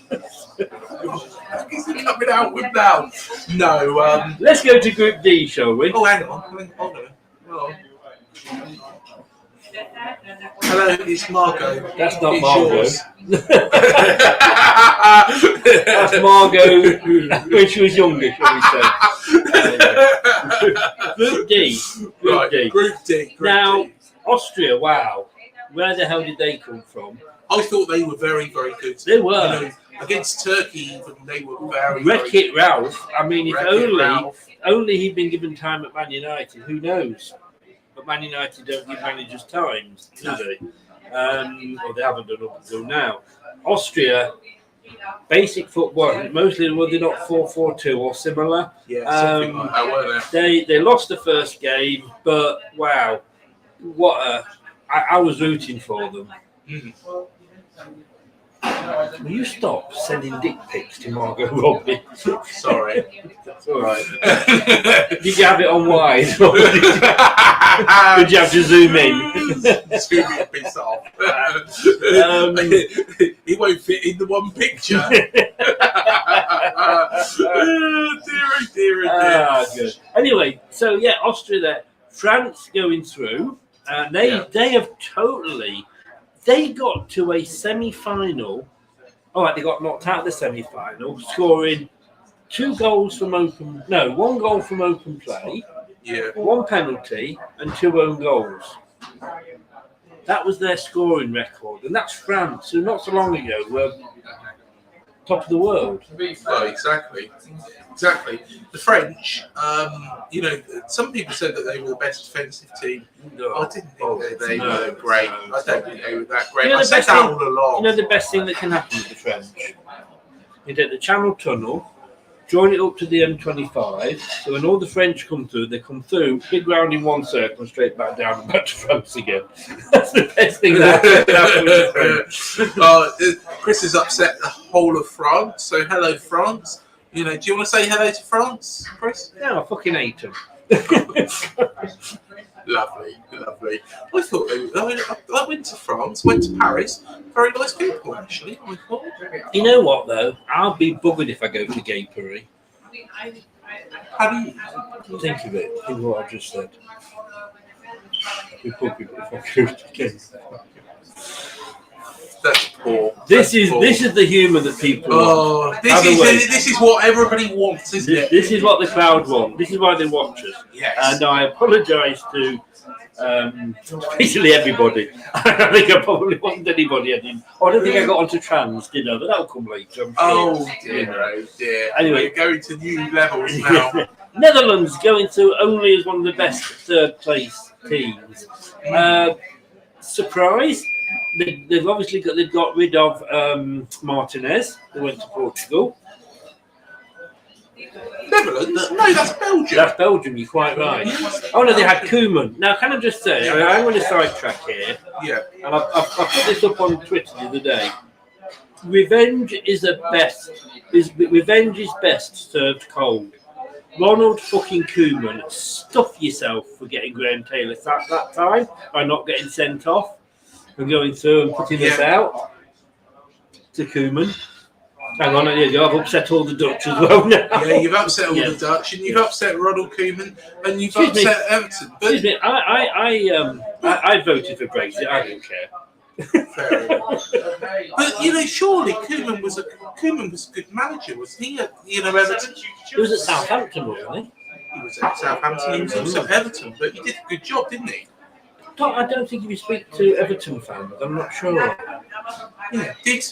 B: is he coming out with now? No.
C: Let's go to Group D, shall we?
B: Oh, hang on. Hold on. Hello, it's Margot.
C: That's not
B: it's
C: Margot.
B: Yours.
C: That's Margot when she was younger, shall we say. Group D.
B: Group D.
C: Now, Austria, wow. Where the hell did they come from?
B: I thought they were very, very good.
C: They were.
B: Against Turkey, even, they were very,
C: Wreck-It Ralph. I mean, if only he'd been given time at Man United, who knows? But Man United don't give managers times, do they? Or they haven't done up until now. Austria, basic football, mostly were they not 4-4-2 or similar?
B: Yeah, something like that, weren't they?
C: They lost the first game, but wow, I was rooting for them. Will you stop sending dick pics to Margot Robbie?
B: Sorry.
C: That's all right. Did you have it on wide? Or did you have to zoom in?
B: Zoom in, piss off. It won't fit in the one picture. Dear.
C: Good. Anyway, so yeah, Austria there. France going through. They have totally. They got to a semi-final. They got knocked out of the semi-final, scoring one goal from open play, one penalty, and 2 own goals. That was their scoring record, and that's France, who not so long ago were top of the world.
B: Oh, exactly. The French, some people said that they were the best defensive team. No, I didn't think they were great. I don't think they were that great. I said that all along.
C: The best thing that can happen with the French? You take the Channel Tunnel, join it up to the M25, so when all the French come through, they come through, big round in one circle, and straight back down and back to France again. That's the best thing that can happen with the French.
B: Chris has upset the whole of France, so hello, France. Do you want to say hello to France, Chris?
C: No, I fucking hate them.
B: Lovely, lovely. I thought I went to France, went to Paris. Very nice people, actually. I thought.
C: You know what though? I'll be buggered if I go to Gay Paris.
B: How do you?
C: Think of it. Think of what I just said. I'll be buggered if I go to Gay Paris.
B: That's poor.
C: This is the humour that people want.
B: Oh, this is what everybody wants, isn't it?
C: This is what the crowd want. This is why they watch us.
B: Yes.
C: And I apologise to basically everybody. I think I probably wasn't anybody. I don't think I got onto trans, did I? But that'll come later. I'm sure.
B: Oh dear, oh dear.
C: Anyway,
B: we're going to new levels now.
C: Netherlands going to only as one of the best third place teams. Surprise. They've obviously got rid of Martinez, who went to Portugal.
B: Netherlands? No, that's Belgium.
C: That's Belgium, you're quite right. Oh no, they had Koeman. Now, can I just say, I'm going to sidetrack here.
B: Yeah.
C: And I put this up on Twitter the other day. Revenge is best served cold. Ronald fucking Koeman, stuff yourself for getting Graham Taylor that time by not getting sent off. And going through and putting this out to Koeman. Hang on, there you go. I've upset all the Dutch as well now.
B: Yeah, you've upset all the Dutch, and you've upset Ronald Koeman, and you've upset Everton. But
C: excuse me, I voted for Brexit. I don't care.
B: Fair enough. But surely Koeman was a good manager, wasn't he? Everton.
C: He was at Southampton, wasn't he?
B: He was at Southampton. He was also at Everton, but he did a good job, didn't he?
C: I don't think if you speak to Everton fans, I'm not sure.
B: Yeah. Did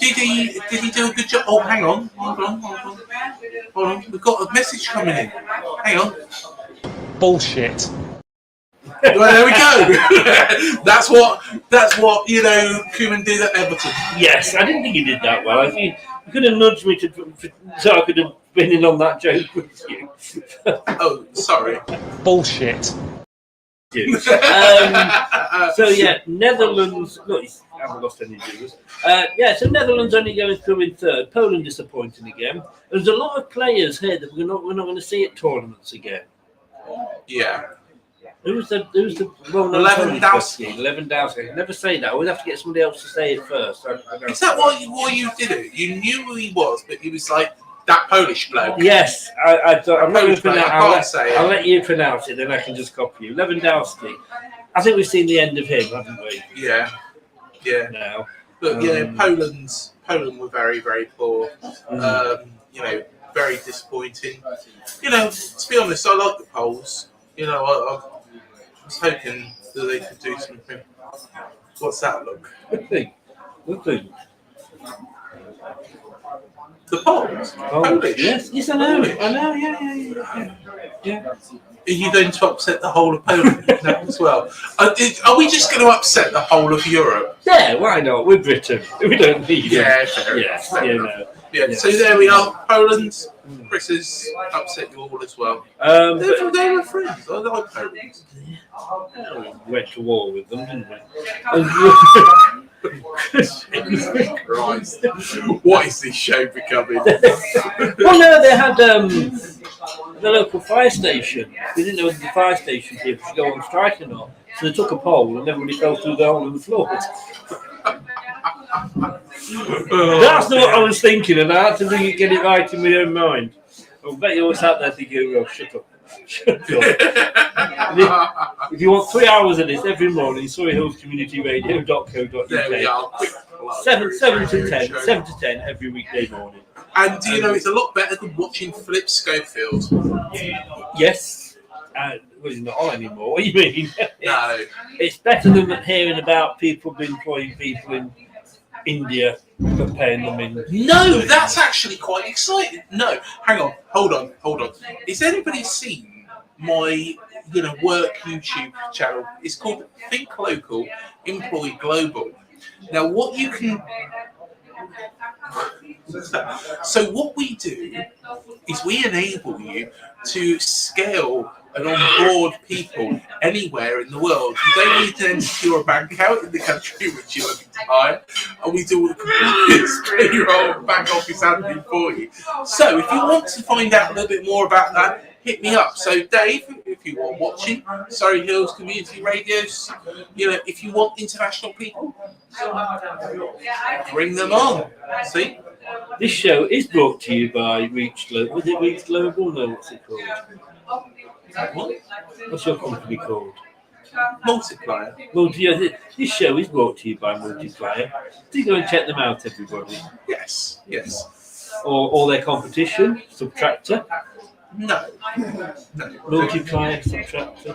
B: he do a good job? Oh, hang on. Hold on. We've got a message coming in. Hang on.
D: Bullshit.
B: Well, there we go. That's what Koeman did at Everton.
C: Yes, I didn't think he did that well. I think you could have nudged me so I could have been in on that joke with you.
B: Oh, sorry.
D: Bullshit.
C: So Netherlands. Look, I haven't lost any viewers. So Netherlands only going through in third. Poland disappointing again. There's a lot of players here that we're not going to see at tournaments again.
B: Yeah.
C: Who's the Lewandowski? Lewandowski. Never say that. We'd have to get somebody else to say it first.
B: Is that why you did it? You knew who he was, but he was like that Polish bloke.
C: Yes, I'm not going to pronounce. I'll let you pronounce it, then I can just copy you. Lewandowski. I think we've seen the end of him, haven't we?
B: Yeah.
C: Now,
B: but Poland were very, very poor. Very disappointing. To be honest, I like the Poles. I was hoping that they could do something. What's that look?
C: Good thing.
B: The Poles? Polish?
C: Yes, I know. Yeah.
B: Are you going to upset the whole of Poland now as well? Are we just going to upset the whole of Europe?
C: Yeah, why not? We're Britain. We don't need it.
B: Yeah, fair enough.
C: Yeah.
B: So there we are. Poland. Chris has upset you all as well. They were friends. I like Poland.
C: We went to war with them, didn't we?
B: Christ. What is this show becoming?
C: Well, no, they had the local fire station. They didn't know whether the fire station people should go on strike or not. So they took a poll and everybody fell through the hole in the floor. That's not what I was thinking, and I had to get it right in my own mind. I bet you all sat there thinking, oh, shut up. If you want 3 hours of this every morning, surreyhillscommunityradio.co.uk.
B: There we are.
C: 7 to 10 every weekday morning.
B: And it's a lot better than watching Philip Schofield.
C: Yes. Well, he's not on anymore. What do you mean?
B: No.
C: It's better than hearing about people employing people in India for paying them in.
B: No, that's actually quite exciting. No, hang on, hold on. Has anybody seen my work YouTube channel? It's called Think Local, Employ Global. Now, what you can. So what we do is we enable you to scale and onboard people anywhere in the world. You don't need to enter your bank account in the country which you at the time, and we do all the compliance payroll back office admin for you. So if you want to find out a little bit more about that, hit me up. So, Dave, if you are watching Surrey Hills Community Radios, if you want international people, bring them on. See?
C: This show is brought to you by Reach Global. Was it Reach Global? No, what's it called? What's your company called?
B: Multiplier.
C: This show is brought to you by Multiplier. Do go and check them out, everybody.
B: Yes.
C: Or their competition, Subtractor.
B: No.
C: Multiplier, Subtractor.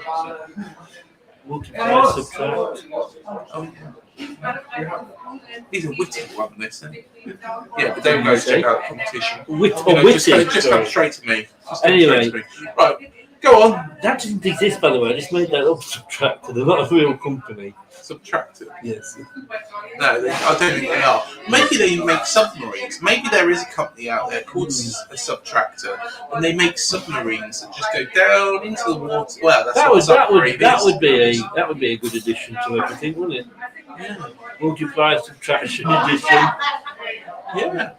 C: Multiplier, Subtract.
B: He's a witty one, this. Yeah, but don't go check out the competition. Just come straight to me.
C: Anyway.
B: Right, go on.
C: That didn't exist, by the way. I just made that up, Subtractor. They're not a real company.
B: Subtractor?
C: Yes.
B: No, I don't think they are. Maybe they make submarines. Maybe there is a company out there called a Subtractor, and they make submarines that just go down into the water. Well, that would be
C: a good addition to everything, wouldn't it?
B: Yeah.
C: Multiplier, subtraction, addition.
B: Yeah.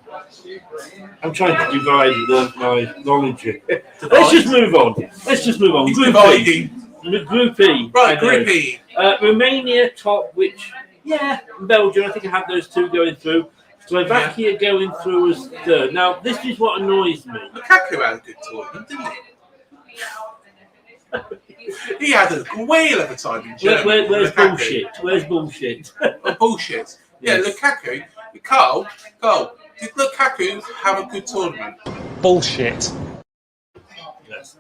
C: I'm trying to divide my knowledge here. Let's just move on.
B: He's dividing.
C: Group E.
B: Right, Group E.
C: Romania top, Belgium, I think I have those two going through. Slovakia going through as third. Now, this is what annoys me.
B: Lukaku had a good tournament, didn't he? He had a whale of a time in Germany.
C: Where's bullshit? Where's bullshit?
B: Bullshit. Yeah, yes. Lukaku. Carl, did Lukaku have a good tournament?
D: Bullshit.
C: Yes.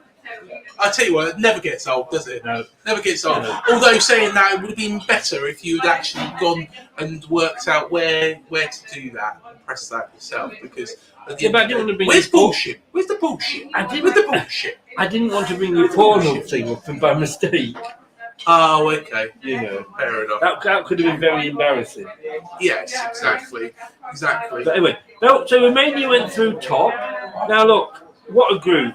B: I tell you what, it never gets old, does it?
C: No.
B: Never gets old.
C: No.
B: Although saying that, it would have been better if you had actually gone and worked out where to do that and press that yourself. Because
C: but I didn't want to bring
B: where's bullshit? Where's the bullshit?
C: I didn't want to bring the porno thing up by mistake.
B: Oh, okay.
C: Fair enough. That could have been very embarrassing.
B: Yes, exactly.
C: But anyway, so Romania went through top. Now look, what a group.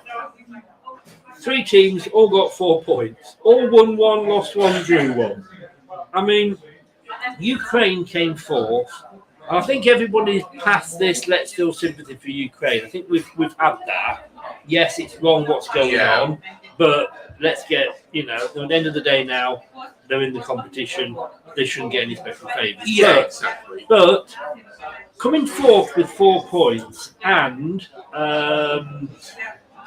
C: 3 teams all got 4 points. All won 1, lost 1, drew 1. I mean, Ukraine came 4th. I think everybody's past this. Let's feel sympathy for Ukraine. I think we've had that. Yes, it's wrong what's going on, but let's get at the end of the day now they're in the competition. They shouldn't get any special favours.
B: Yeah, exactly.
C: But coming 4th with 4 points and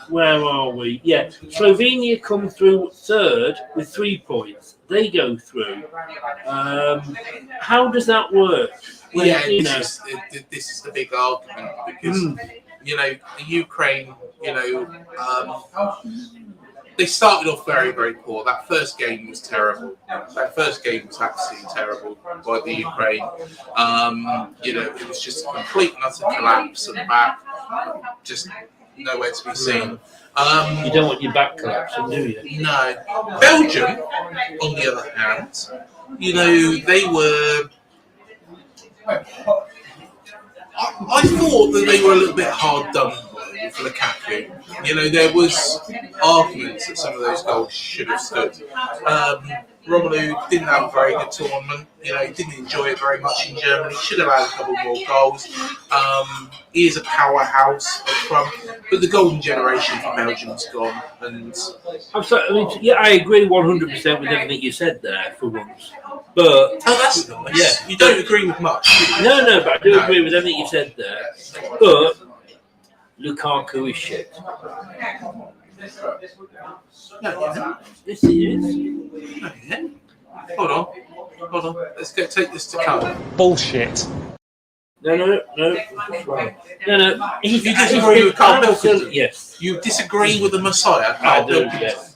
C: where are we? Yeah, Slovenia come through 3rd with 3 points. They go through. How does that work?
B: This is the big argument because the Ukraine, they started off very, very poor. That first game was terrible. That first game was absolutely terrible by the Ukraine. It was just a complete and utter collapse and back, just nowhere to be seen.
C: You don't want your back collapsing, do you?
B: No. Belgium, on the other hand, they were. I thought that they were a little bit hard done with Lukaku. There was arguments that some of those goals should have stood. Romelu didn't have a very good tournament. He didn't enjoy it very much in Germany. Should have had a couple more goals. He is a powerhouse up front, but the golden generation from Belgium's gone. And
C: I'm sorry. I agree 100% with everything you said there for once. But
B: that's nice.
C: Yeah,
B: you don't agree with much.
C: No, but I do agree with everything you said there. But Lukaku is shit.
B: No,
C: Yes, he is.
B: No, Hold on. Let's go take this to Carl.
D: Bullshit.
C: No.
B: You disagree with Carl Pilkington?
C: Yes.
B: You disagree with the Messiah,
C: I
B: Carl
C: do,
B: Pilkington?
C: yes.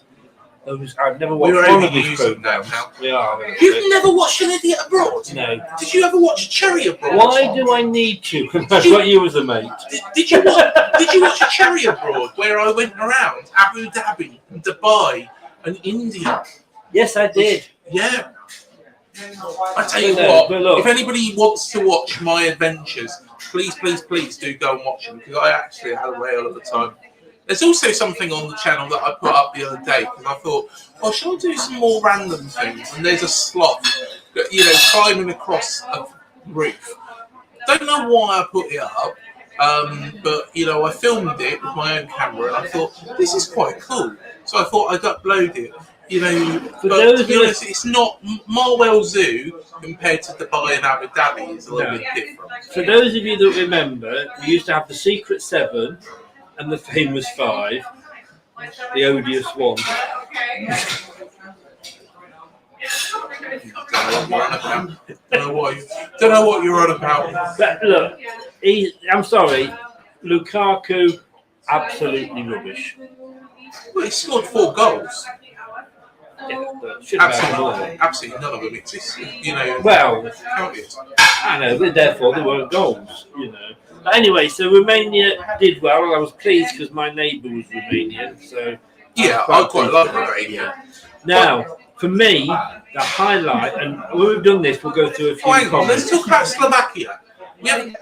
C: I've never watched
B: We're
C: one of these
B: overusing
C: programs.
B: now.
C: We are.
B: You've never watched An Idiot Abroad?
C: No.
B: Did you ever watch Cherry Abroad?
C: Why do I need to? I've got you as a mate.
B: Did you watch a Cherry Abroad where I went around Abu Dhabi and Dubai and India?
C: Yes, I did.
B: Yeah. I tell you
C: but look,
B: if anybody wants to watch my adventures, please do go and watch them because I actually had a whale of a time. There's also something on the channel that I put up the other day because I thought, shall I do some more random things? And there's a sloth, climbing across a roof. Don't know why I put it up. But you know, I filmed it with my own camera, and I thought this is quite cool. So I thought I'd upload it. You know, but to be honest, it's not Marwell Zoo compared to Dubai and Abu Dhabi is a little bit different.
C: For those of you that remember, we used to have the Secret 7 and the Famous 5, the odious one.
B: Don't know what you're on about.
C: But look, I'm sorry, Lukaku, absolutely rubbish.
B: Well, he scored 4 goals.
C: Yeah,
B: Absolutely none of them exist. You know,
C: well,
B: counted.
C: I know, but therefore they weren't goals. You know. But anyway, so Romania did well, and I was pleased because my neighbour was Romanian. So
B: yeah, I quite like Romania.
C: Now, for me, the highlight, and when we've done this, we'll go through a few.
B: Hang on, let's talk about Slovakia. We've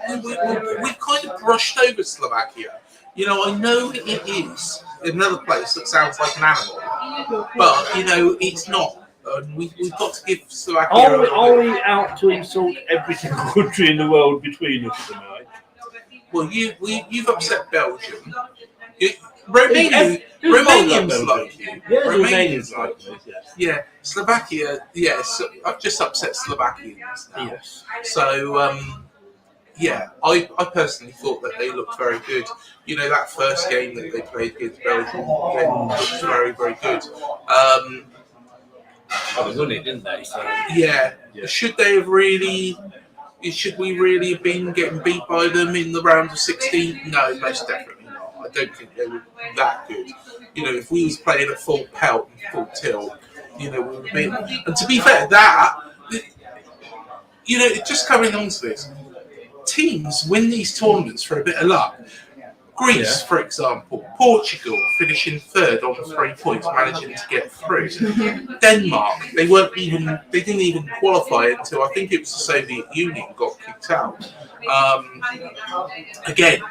B: kind of brushed over Slovakia. You know, I know it is another place that sounds like an animal, but you know, it's not. We've got to give Slovakia.
C: Are we out to insult every single country in the world between us tonight?
B: Well, you've upset Belgium. Romanians like you.
C: Yeah,
B: Romanians like
C: you.
B: you. Yeah, Slovakia. Yes, I've just upset Slovakians now.
C: Yes.
B: So, yeah, I personally thought that they looked very good. You know, that first game that they played against Belgium looked very, very good.
C: They won it, didn't they? So,
B: yeah. Should they have really? Should we really have been getting beat by them in the round of 16? No, most definitely not. I don't think they were that good. You know, if we was playing at full pelt and full tilt, you know, we would have been. And to be fair, you know, just coming on to this, teams win these tournaments for a bit of luck. Greece, for example, Portugal finishing 3rd on 3 points, managing to get through. Denmark, they didn't even qualify until I think it was the Soviet Union got kicked out. Again,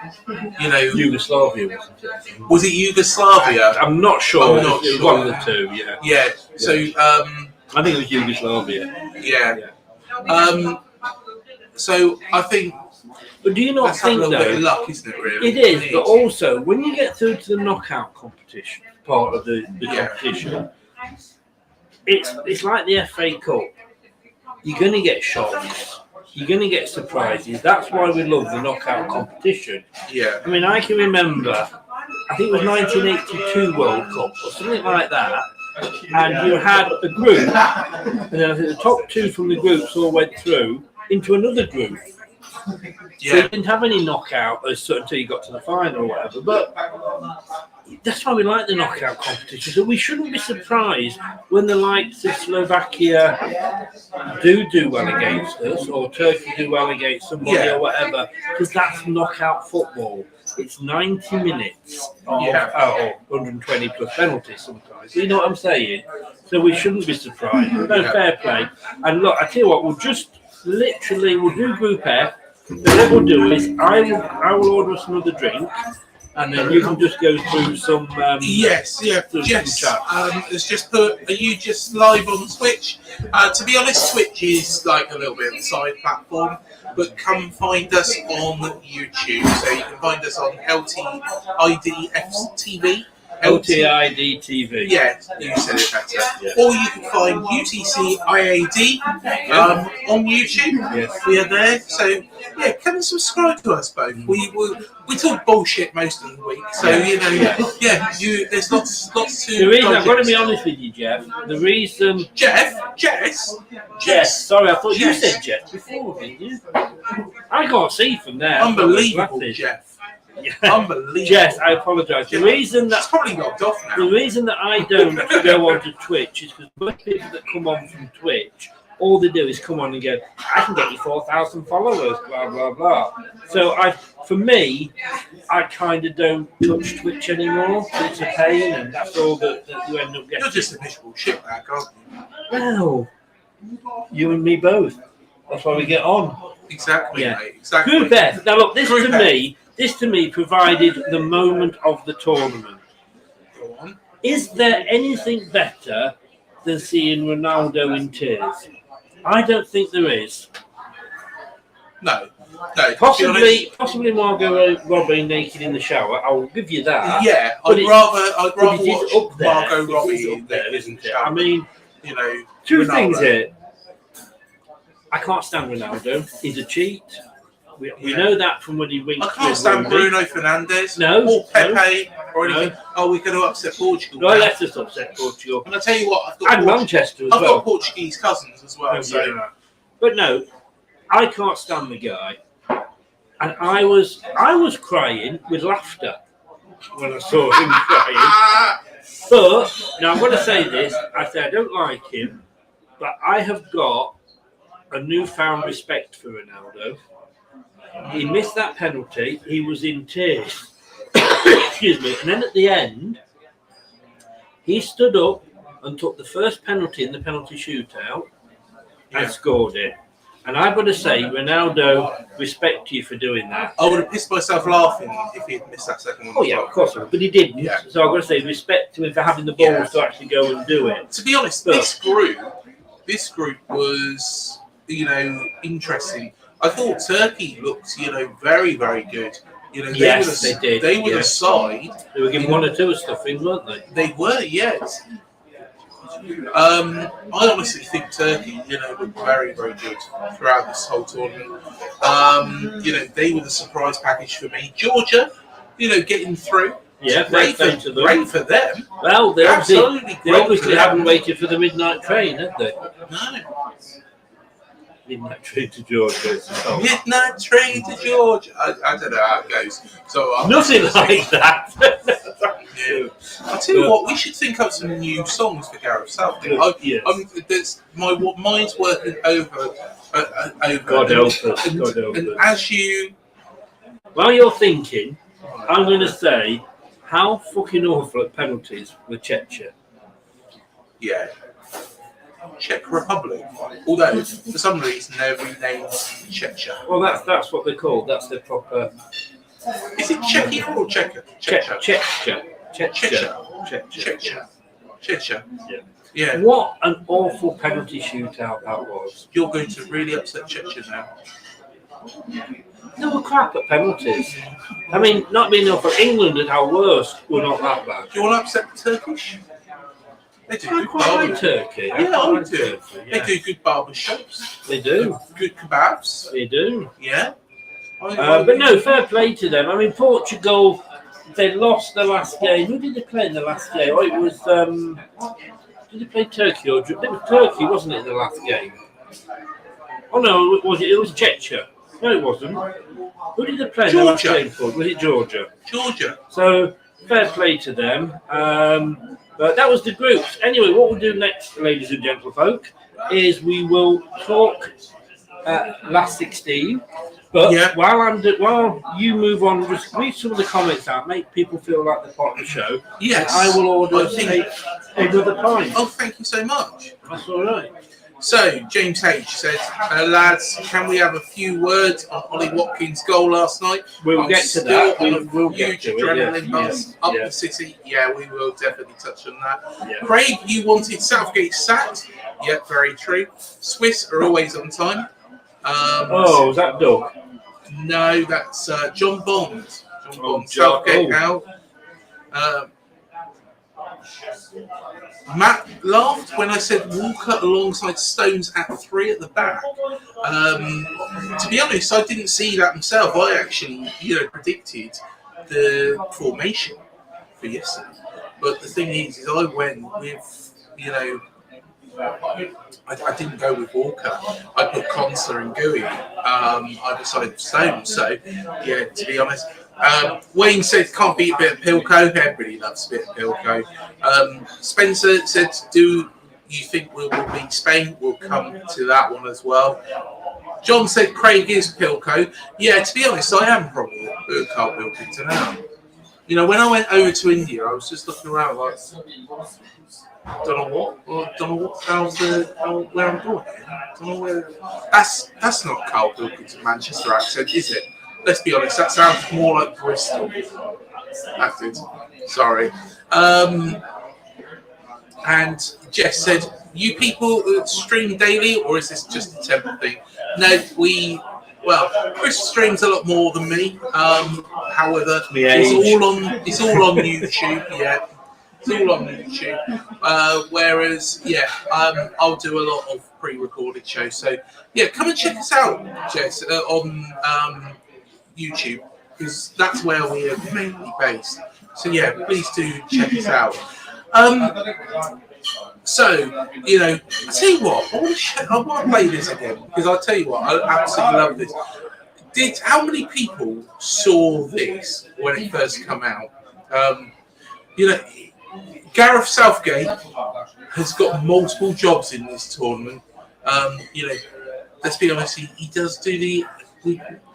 B: you know,
C: Yugoslavia
B: was it Yugoslavia?
C: I'm not sure.
B: I'm not
C: it was
B: sure.
C: one of the two. Yeah.
B: Yeah. So
C: I think it was Yugoslavia.
B: Yeah. So I think.
C: But do you not think, though,
B: bit of luck, isn't it, really?
C: It is, but also, when you get through to the knockout competition, part of the competition, it's like the FA Cup. You're going to get shocks. You're going to get surprises. That's why we love the knockout competition.
B: Yeah.
C: I mean, I can remember, I think it was 1982 World Cup or something like that, and you had a group, and then I think the top 2 from the groups all went through into another group. So you didn't have any knockout until you got to the final or whatever. But that's why we like the knockout competition. So we shouldn't be surprised when the likes of Slovakia do well against us, or Turkey do well against somebody or whatever, because that's knockout football. It's 90 minutes or 120 plus penalties sometimes. You know what I'm saying? So we shouldn't be surprised. No, fair play. And look, I tell you what, we'll do Group F. What we'll do is I will order us another drink, and then you can just go through some.
B: Yes. It's just put. Are you just live on Twitch? To be honest, Twitch is like a little bit of a side platform, but come find us on YouTube. So you can find us on LTIDFTV.
C: LTID TV.
B: Yeah, you said it better. Yeah. Or you can find UTC IAD on YouTube.
C: Yes.
B: We are there. So yeah, come and subscribe to us both. We talk bullshit most of the week. So you know, there's lots to.
C: The reason I've got to be honest with you, Jeff. The reason.
B: Jess.
C: Sorry, I thought you said Jeff before, didn't you? I can't see from there.
B: Unbelievable, Jeff. Unbelievable.
C: Jess, I apologise. The reason that
B: probably logged off now.
C: The reason that I don't go on to Twitch is because most people that come on from Twitch, all they do is come on and go, I can get you 4,000 followers, blah blah blah. So for me, I kind of don't touch Twitch anymore. It's a pain, and that's all that you end up getting.
B: You're just a miserable shitbag, aren't you?
C: Well, you and me both. That's why we get on.
B: Exactly,
C: yeah.
B: Mate. Exactly.
C: Group F. Now look, this to me provided the moment of the tournament.
B: Go on.
C: Is there anything better than seeing Ronaldo in tears? I don't think there is.
B: No. No, to be
C: Possibly Margot Robbie naked in the shower. I will give you that.
B: honest, yeah,
C: But
B: I'd
C: it-
B: rather
C: but it is
B: watch
C: up there.
B: Margot
C: It is
B: Robbie
C: up there,
B: than
C: isn't it? I mean,
B: you know,
C: two
B: Ronaldo.
C: things here. I can't stand Ronaldo. He's a cheat. We
B: Yeah.
C: know that from when he winked.
B: I can't
C: with
B: stand
C: Rooney.
B: Bruno Fernandes
C: No,
B: or Pepe
C: no,
B: or anything.
C: no.
B: Oh, we're going to upset Portugal.
C: No,
B: now.
C: let's just upset Portugal.
B: And I tell you what,
C: And Manchester as
B: I've
C: well.
B: got Portuguese cousins as well.
C: Oh,
B: So
C: yeah. But no, I can't stand the guy. And I was crying with laughter when I saw him crying. But now I'm going to say this: I say I don't like him, but I have got a newfound respect for Ronaldo. He missed that penalty. He was in tears. Excuse me. And then at the end, he stood up and took the first penalty in the penalty shootout and scored it. And I've got to say, Ronaldo, respect you for doing that.
B: I would have pissed myself laughing if he had missed that second one.
C: Oh yeah, of course, but he didn't.
B: Yeah.
C: So I've got to say, respect to him for having the balls
B: Yeah.
C: to actually go and do it.
B: To be honest, this group was, interesting. I thought Turkey looked, very, very good.
C: Yes, they did.
B: They were the
C: Yes.
B: side.
C: They were giving one or two of stuff in, weren't they?
B: They were, yes. I honestly think Turkey, looked very, very good throughout this whole tournament. They were the surprise package for me. Georgia, getting through.
C: Yeah,
B: great for them.
C: Well, they
B: Absolutely
C: obviously
B: great.
C: haven't waited for the midnight train, have they?
B: No.
C: Midnight train to Georgia. Oh.
B: Midnight train to Georgia. I don't know how it goes. So
C: Nothing like that.
B: Yeah. I'll tell you what, we should think up some new songs for Gareth Southgate.
C: Yes.
B: Mind's working over.
C: God help us. God help
B: And
C: us.
B: as you,
C: While you're thinking, I'm going to say how fucking awful at penalties were Czechia.
B: yeah, Czech Republic. Although for some reason they're renamed Czechia.
C: Well, that's what they're called. That's their proper.
B: Is it Czechia or Czechia? Czechia.
C: Yeah.
B: Yeah.
C: What an awful penalty shootout that was.
B: You're going to really upset Czechia now.
C: They were crap at penalties. I mean, not being enough for England and our worst were not that bad.
B: Do you want to upset the Turkish? They do
C: I
B: good
C: quite like
B: barbers.
C: Turkey.
B: Yeah, I do.
C: Turkey, yeah.
B: They do good barber shops.
C: They do.
B: Good kebabs.
C: They do.
B: Yeah.
C: But no, fair play to them. I mean, Portugal, they lost the last game. Who did they play in the last game? Oh, it was. Did they play Turkey or? It was Turkey, wasn't it, in the last game? Oh no, it was Czechia. No, it wasn't. Who did they play in the last
B: Georgia.
C: game for? Was it Georgia?
B: Georgia.
C: So fair play to them. But that was the groups. Anyway, what we'll do next, ladies and gentlefolk, is we will talk last 16. But
B: Yeah.
C: while you move on, just read some of the comments out, make people feel like they're part of the show.
B: Yes.
C: And I will order
B: I think-
C: another pint.
B: Oh, thank you so much.
C: That's all right.
B: So, James H said, lads, can we have a few words on Ollie Watkins' goal last night?
C: We'll
B: I'm
C: get to
B: still
C: that.
B: on a
C: We'll get
B: huge
C: to it,
B: adrenaline
C: yeah.
B: buzz up
C: Yeah.
B: the city. Yeah, we will definitely touch on that.
C: Yeah.
B: Craig, you wanted Southgate sacked. Yeah, very true. Swiss are always on time.
C: Was that Doug?
B: No, that's John Bond. John
C: Oh,
B: Bond. Southgate out. Matt laughed when I said Walker alongside Stones at 3 at the back. To be honest, I didn't see that myself. I actually, predicted the formation for yesterday. But the thing is I went with, I didn't go with Walker. I put Conser and Gooey. I decided Stones. So, yeah, to be honest. Wayne said, can't beat a bit of Pilco. Everybody loves a bit of Pilco. Spencer said, do you think we will beat Spain? We'll come to that one as well. John said, Craig is Pilco. Yeah, to be honest, I am probably Carl Pilkington now. When I went over to India, I was just looking around like, don't know what, where I'm going. Don't know where. That's not Carl Pilkington Manchester accent, is it? Let's be honest, that sounds more like Bristol. That did. Sorry. And Jess said, you people stream daily, or is this just a temporary thing? No, we Well, Chris streams a lot more than me. However,
C: The age.
B: it's all on YouTube. Yeah, it's all on YouTube. Whereas, yeah, I'll do a lot of pre-recorded shows. So yeah, come and check us out, Jess, on YouTube, because that's where we are mainly based. So yeah, please do check us out. So, you know, I tell you what, I want to play this again because I tell you what, I absolutely love this. How many people saw this when it first came out? You know, Gareth Southgate has got multiple jobs in this tournament. You know, let's be honest, he does do the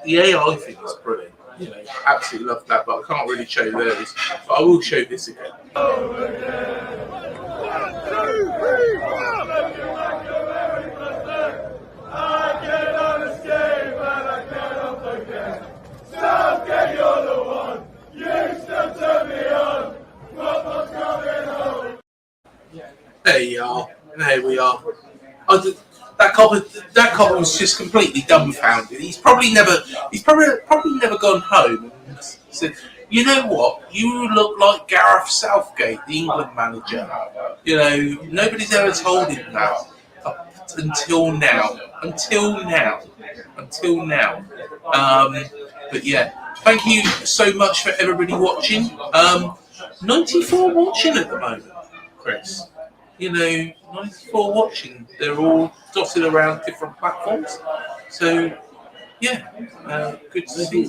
B: AI thing. It's brilliant. You know, absolutely love that, but I can't really show those. But I will show this again.
A: Southgate, you're the one. You still turn me on. What's coming home?
B: There you are. There we are. That copper was just completely dumbfounded. He's probably never gone home and said, "You know what? You look like Gareth Southgate, the England manager." You know, nobody's ever told him that until now. But yeah, thank you so much for everybody watching. 94 watching at the moment, Chris. You know, 94 watching. They're all dotted around different platforms. So, yeah, good to see.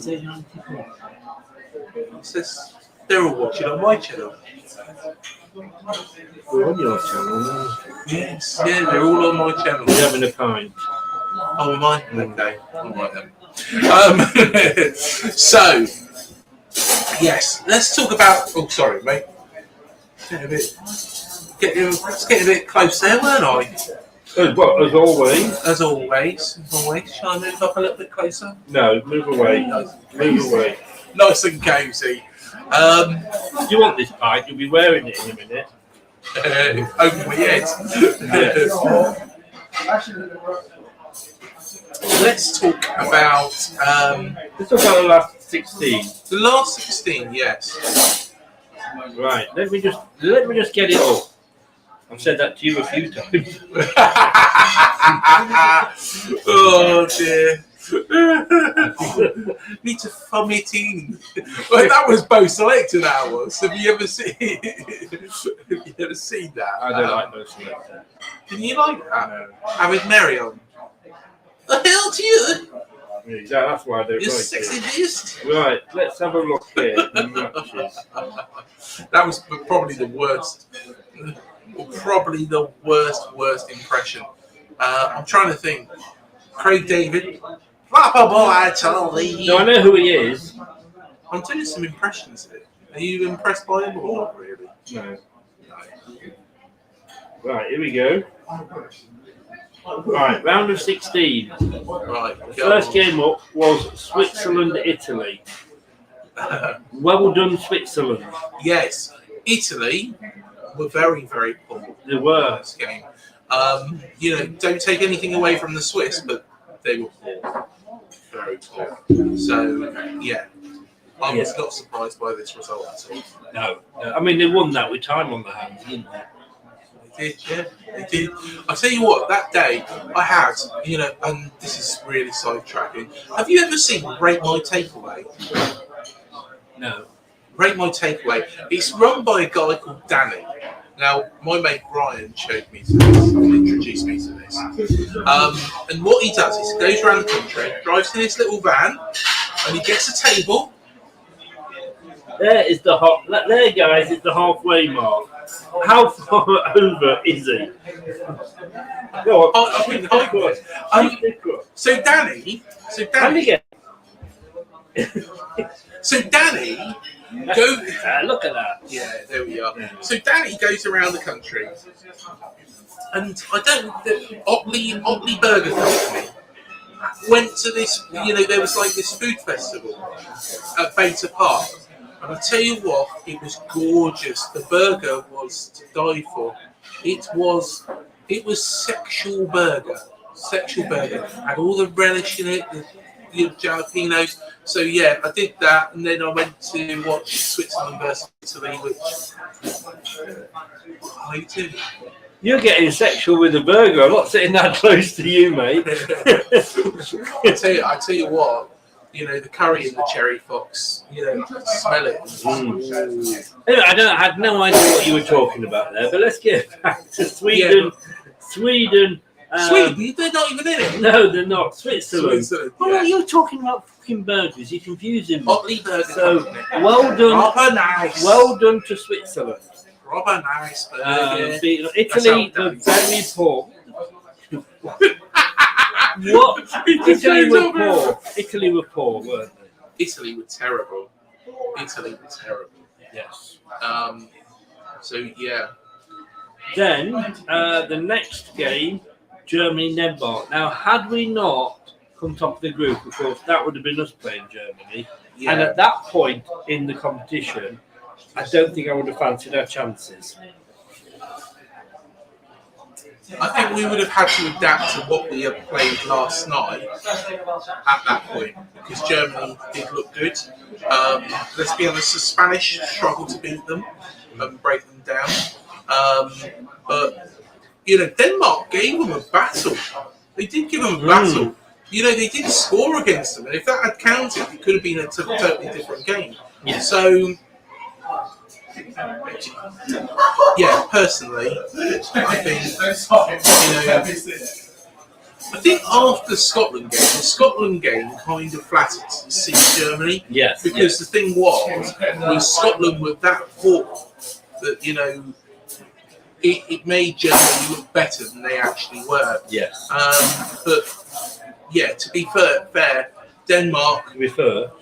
B: It says they're all watching on my channel.
C: We're on your channel.
B: Yes, yeah, they're all on my channel.
C: We're having a pint.
B: Oh, am I? Okay, all right then. So, yes, let's talk about. Oh, sorry, mate. Let's get a bit close there, weren't I?
C: Well, as always.
B: As always. Shall I move up a little bit closer?
C: No, move away. Move away.
B: Nice and cozy.
C: If you want this pint, you'll be wearing it in a minute.
B: Over my head. Let's talk about
C: Let's talk about the last 16.
B: the last 16. Yes.
C: Right. Let me just get it up. I've said that to you a few times.
B: Oh dear. Need to thumb it in. Well, that was Bo Selector. That was. Have you ever seen? Have you ever seen that?
C: I don't like Bo Selector.
B: Didn't you like that? Having Mary on. The hell to you?
C: Yeah, that's why I don't
B: You
C: like
B: sexy
C: it.
B: beast.
C: Right, let's have a look here. The matches.
B: That was probably the worst. Probably the worst impression. I'm trying to think. Craig David. Flappable, actually.
C: No, I know who he is.
B: I'm doing some impressions here. Are you impressed by him or not really?
C: No. Right, here we go. Right, round of 16.
B: Right.
C: The first game up was Switzerland-Italy. Well done, Switzerland.
B: Yes, Italy were very, very poor.
C: They were.
B: This game. You know, don't take anything away from the Swiss, but they were poor. Very poor. So, yeah. I was not surprised by this result at all.
C: No. I mean, they won that with time on their hands, didn't they?
B: They did, yeah, they did. I tell you what, that day I had, you know, and this is really sidetracking. Have you ever seen Rate My Takeaway?
C: No.
B: Rate My Takeaway. It's run by a guy called Danny. Now, my mate Brian showed me to this, introduced me to this. And what he does is he goes around the country, drives in his little van, and he gets a table.
C: There, guys, is the halfway mark. How far over is he? Go on.
B: So Danny. So Danny
C: Look at that.
B: Yeah, there we are. So Danny goes around the country, and Otley Burger Company went to this. You know, there was like this food festival at Beta Park, and I tell you what, it was gorgeous. The burger was to die for. It was sexual burger, had all the relish in it. jalapenos. So yeah, I did that, and then I went to watch Switzerland versus Italy, which I did.
C: You're getting sexual with a burger. I'm not sitting that close to you, mate.
B: I tell you what. The curry and the cherry fox. Smell it.
C: Anyway, I had no idea what you were talking about there, but let's get back to Sweden. Sweden.
B: Sweden? They're not even in it.
C: No, they're not. Switzerland.
B: Yeah.
C: You're talking about fucking burgers. You're confusing me.
B: Otley burger.
C: So, well done.
B: Proper nice.
C: Well done to Switzerland.
B: Proper nice burger.
C: Italy were very poor. What? Italy were poor. Italy were poor, weren't they?
B: Italy were terrible.
C: Yes.
B: So yeah.
C: Then the next game, Germany Denmark. Now, had we not come top of the group, of course, that would have been us playing Germany.
B: Yeah.
C: And at that point in the competition, I don't think I would have fancied our chances.
B: I think we would have had to adapt to what we had played last night at that point, because Germany did look good. Let's be honest, the Spanish struggled to beat them and break them down. But Denmark gave them a battle. They did give them a battle. They did score against them, and if that had counted, it could have been a totally different game.
C: Yeah.
B: So, yeah, personally, I think after the Scotland game kind of flattered to see Germany.
C: Yes.
B: Because the thing was Scotland were that poor that it made Germany look better than they actually were.
C: Yes.
B: But yeah, to be fair, Denmark.
C: To be fair.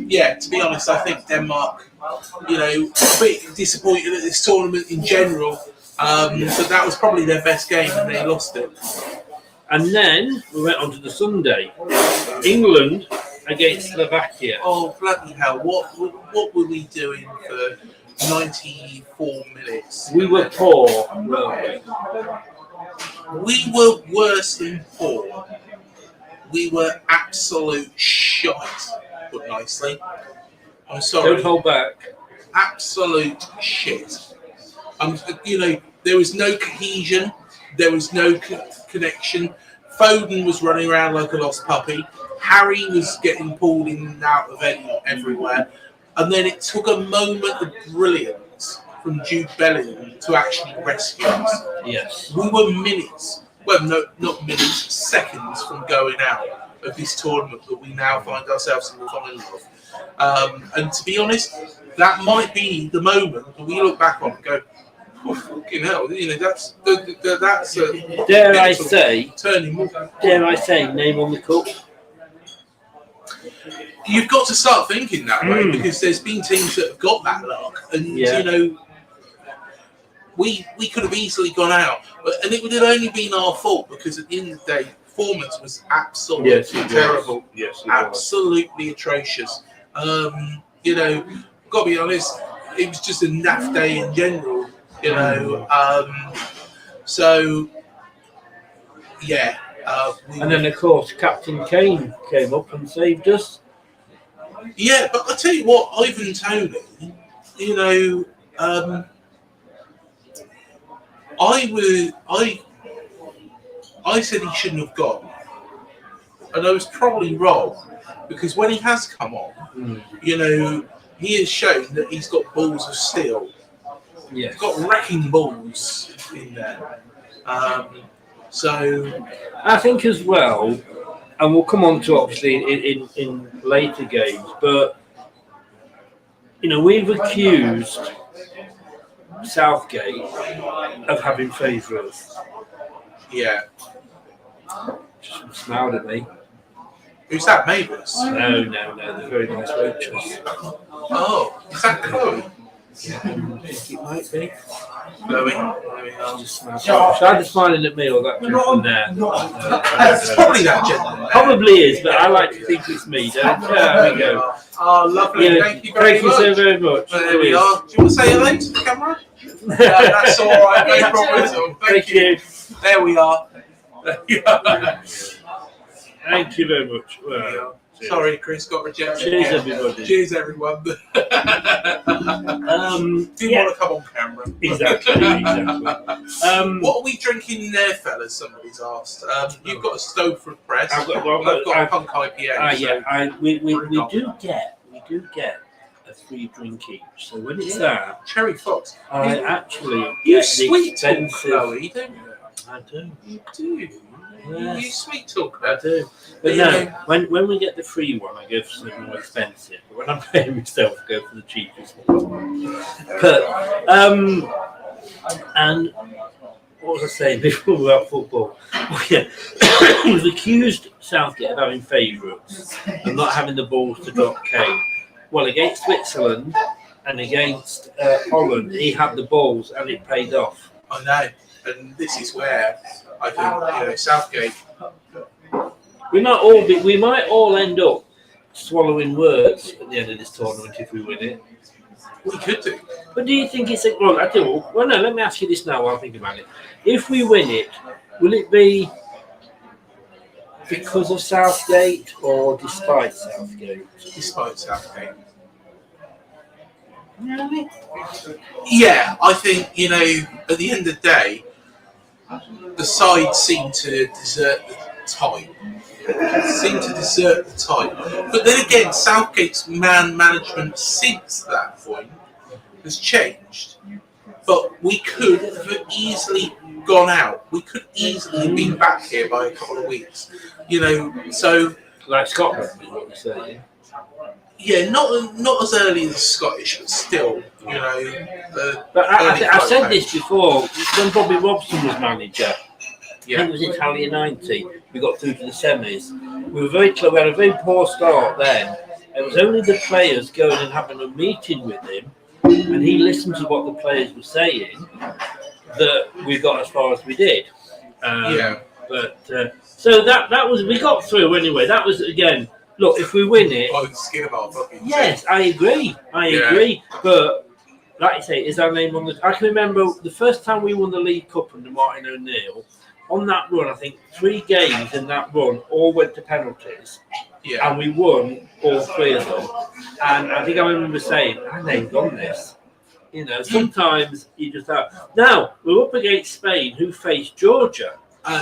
B: Yeah, to be honest, I think Denmark, a bit disappointed at this tournament in general. But that was probably their best game and they lost it.
C: And then we went on to the Sunday. England against Slovakia.
B: Oh, bloody hell. What were we doing for 94 minutes?
C: We were poor, weren't we?
B: We were worse than poor. We were absolute shite, put nicely. I'm sorry.
C: Don't hold back.
B: Absolute shit. There was no cohesion. There was no connection. Foden was running around like a lost puppy. Harry was getting pulled in and out of everywhere. And then it took a moment of brilliance from Jude Bellingham to actually rescue us.
C: Yes.
B: We were minutes. Well, no, not minutes, seconds from going out of this tournament that we now find ourselves in the final of. And to be honest, that might be the moment that we look back on and go, oh, fucking hell, that's a
C: Dare I say,
B: turning.
C: name on the cup?
B: You've got to start thinking that way because there's been teams that have got that luck, and we could have easily gone out, and it would have only been our fault because at the end of the day, performance was absolutely terrible.
C: Yes,
B: absolutely atrocious. Got to be honest, it was just a naff day in general. So yeah.
C: And then, of course, Captain Kane came up and saved us.
B: Yeah, but I tell you what, Ivan Toney, I said he shouldn't have gone, and I was probably wrong because when he has come on, he has shown that he's got balls of steel.
C: Yes.
B: He's got wrecking balls in there. So
C: I think as well, and we'll come on to obviously in later games, but we've accused Southgate of having favourites.
B: Yeah.
C: Just smiled at me.
B: Who's that, Mavis?
C: No, the very nice waitress.
B: Oh, is that Chloe?
C: Yeah, I think it might be.
B: Chloe. There we are.
C: She's either smiling at me or that gentleman there.
B: It's probably that gentleman.
C: Probably is, but I like to think it's me. There we go.
B: Oh, lovely. Thank you very much.
C: Thank you so very much.
B: There we are. Do you want to say hello to the camera? That's all right. No problem at all. Thank you. There we are.
C: Thank you very much. Well,
B: Yeah. Sorry, Chris got rejected.
C: cheers, everybody.
B: Cheers, everyone. Didn't
C: Yeah.
B: want to come on camera.
C: Exactly.
B: What are we drinking there, fellas? Somebody's asked. You've got a Stove for Press.
C: I've got
B: a Punk IPA.
C: We do get a free drink each. So when it's that,
B: Cherry Fox.
C: I actually
B: You
C: get the
B: sweet talk,
C: expensive.
B: Chloe, don't you?
C: I do.
B: You do.
C: Yes.
B: You sweet talk.
C: I do. But no, when we get the free one, I go for something more expensive. But when I'm paying myself, I go for the cheapest one. But and what was I saying before about football? Oh, yeah. We've accused Southgate of having favourites and not having the balls to drop Kane. Well, against Switzerland and against Holland, he had the balls and it paid off.
B: I know, and this is where I think Southgate.
C: We might all end up swallowing words at the end of this tournament if we win it.
B: We could do.
C: But do you think it's a well? I do. Well, no. Let me ask you this now. While I think about it, if we win it, will it be because of Southgate or despite Southgate?
B: Despite Southgate. Yeah, I think at the end of the day, the side seemed to desert the time. But then again, Southgate's man management since that point has changed. But we could have easily gone out. We could easily have been back here by a couple of weeks. So
C: Like Scotland, is what you're saying.
B: yeah, not as early as the Scottish, but still,
C: But I said this before when Bobby Robson was manager.
B: Yeah.
C: It was Italian 90. We got through to the semis. We were very close. We had a very poor start then. It was only the players going and having a meeting with him, and he listened to what the players were saying, that we got as far as we did. But so that was we got through anyway. That was again. Look, if we win it,
B: by the skin of our fucking teeth.
C: yes, I agree. But like you say, is our name on the? I can remember the first time we won the League Cup under Martin O'Neill. On that run, I think 3 games in that run all went to penalties.
B: Yeah.
C: And we won all 3 of them. And I think I remember saying, our name's on this. Sometimes you just have. Now, we're up against Spain, who faced Georgia.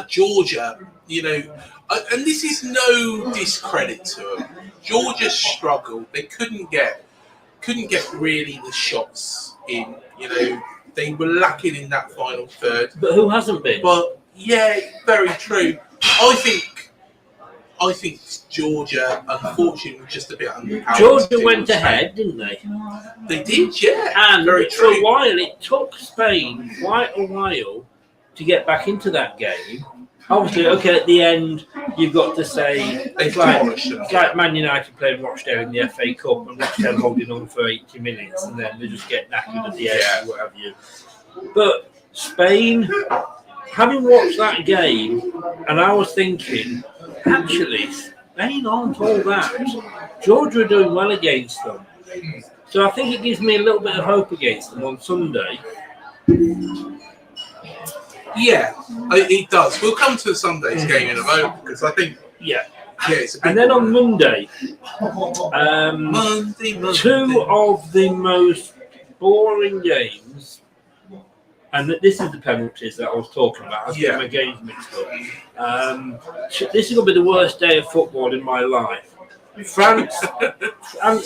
B: Georgia, and this is no discredit to them. Georgia struggled. They couldn't get really the shots in. They were lacking in that final third.
C: But who hasn't been?
B: But yeah, very true. I think Georgia, unfortunately, was just a bit underpowered.
C: Georgia went ahead, didn't they?
B: They did, yeah.
C: And
B: very
C: for
B: true.
C: a while, it took Spain quite a while to get back into that game. Obviously, okay, at the end, you've got to say it's like Man United playing Rochdale in the FA Cup and Rochdale holding on for 80 minutes and then they just get knackered at the end or what have you. But Spain, having watched that game, and I was thinking, actually, Spain aren't all that. Georgia are doing well against them. So I think it gives me a little bit of hope against them on Sunday.
B: Yeah, it does. We'll come to Sunday's game in a moment because I think, it's a big
C: and then on Monday,
B: Monday.
C: 2 of the most boring games, and this is the penalties that I was talking about. I was getting my games mixed up. This is going to be the worst day of football in my life. France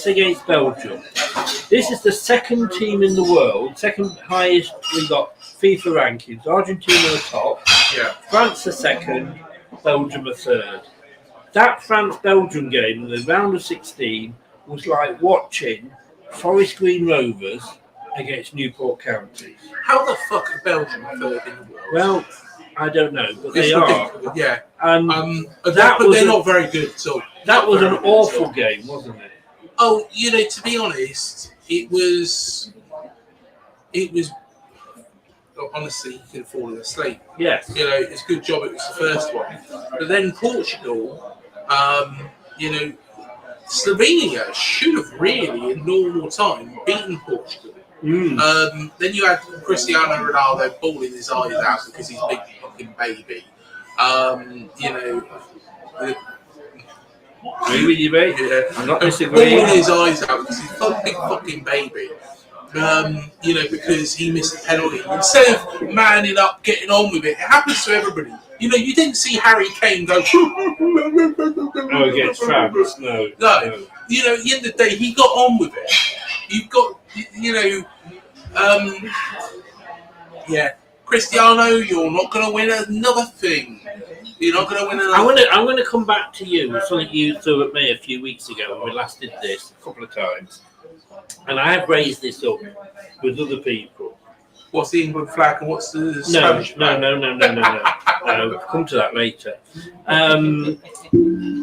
C: against Belgium. This is the second team in the world, second highest. We got FIFA rankings. Argentina are top.
B: Yeah.
C: France are second. Belgium are third. That France-Belgium game in the round of 16 was like watching Forest Green Rovers against Newport County.
B: How the fuck are Belgium third in the world?
C: Well, I don't know, but they are.
B: Yeah.
C: They're
B: not very good at all.
C: That was an awful game, wasn't it?
B: Oh, to be honest, it was. Honestly, you could have fallen asleep.
C: Yes.
B: It's a good job it was the first one. But then Portugal, Slovenia should have really, in normal time, beaten Portugal. Then you had Cristiano Ronaldo bawling his eyes out because he's a big fucking baby. You know, the,
C: Agree with you, mate.
B: yeah,
C: I'm not
B: and
C: disagreeing.
B: bawling his eyes out because he's a big fucking baby. You know, because he missed the penalty. Instead of manning up, getting on with it, it happens to everybody. You know, you didn't see Harry Kane go.
C: Oh, against France, no.
B: No. You know, at the end of the day, he got on with it. You've got, you know, yeah, Cristiano, you're not going to win another thing. You're not going to win another thing.
C: I'm gonna come back to you with something you threw at me a few weeks ago when we last did this a couple of times, and I have raised this up with other people.
B: What's the England flag and what's the
C: No,
B: Spanish flag?
C: no. Come to that later.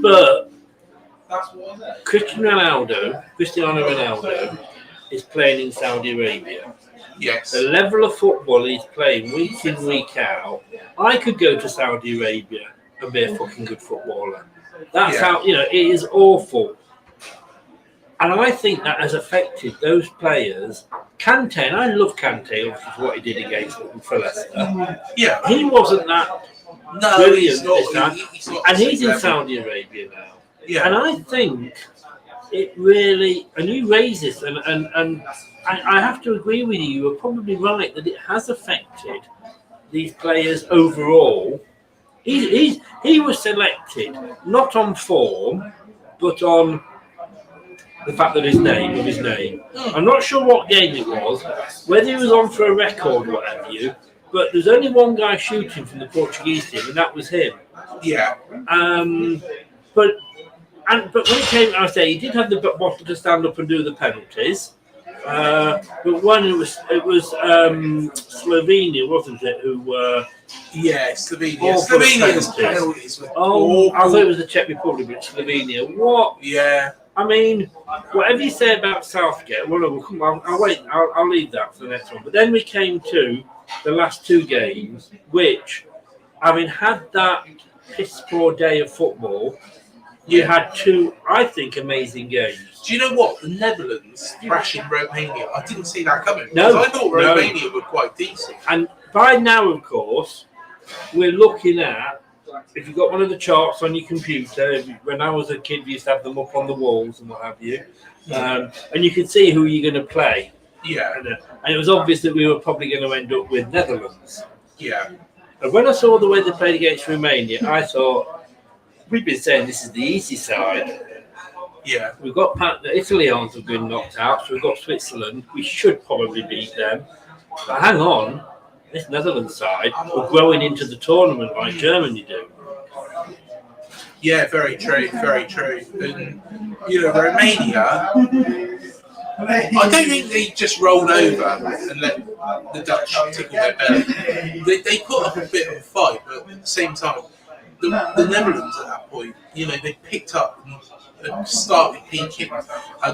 C: But Cristiano Ronaldo is playing in Saudi Arabia.
B: Yes.
C: The level of football he's playing week in, week out, I could go to Saudi Arabia and be a fucking good footballer. That's how, you know, it is awful. And I think that has affected those players. Kante, and I love Kante, which is what he did against them for Leicester.
B: Yeah.
C: He wasn't that brilliant
B: he's not,
C: this time.
B: he's not
C: And
B: the
C: he's
B: same
C: in
B: level.
C: Saudi Arabia now.
B: Yeah.
C: And I think it really, and you raise this, and I have to agree with you, you are probably right that it has affected these players overall. He was selected not on form, but on the fact that his name. I'm not sure what game it was, whether he was on for a record or what have you, but there's only one guy shooting from the Portuguese team, and that was him.
B: Yeah.
C: But when it came, I say he did have the bottle to stand up and do the penalties. But one, it was Slovenia, wasn't it? Who were
B: Slovenia.
C: awful at
B: Slovenia's
C: penalties.
B: penalties were
C: Oh, I
B: awful.
C: thought it was the Czech Republic, but Slovenia. What?
B: Yeah.
C: I mean, whatever you say about Southgate, well, no, come on, I'll wait. I'll leave that for the next one. But then we came to the last two games, which, having had that piss poor day of football, you had two, I think, amazing games.
B: Do you know what? The Netherlands thrashing Romania. I didn't see that coming.
C: No,
B: because I thought Romania were quite decent.
C: And by now, of course, we're looking at, if you've got one of the charts on your computer, when I was a kid, we used to have them up on the walls and what have you, and you could see who you're going to play.
B: Yeah.
C: And it was obvious that we were probably going to end up with Netherlands.
B: Yeah.
C: And when I saw the way they played against Romania, I thought, we've been saying this is the easy side.
B: Yeah.
C: We've got Italy aren't have been knocked out, so we've got Switzerland. We should probably beat them. But hang on, this Netherlands side are growing into the tournament like Germany do.
B: Yeah, very true, very true. And, you know, Romania, I don't think they just rolled over and let the Dutch tickle their belly. They put up a bit of a fight, but at the same time, the Netherlands at that point, you know, they picked up and started peaking.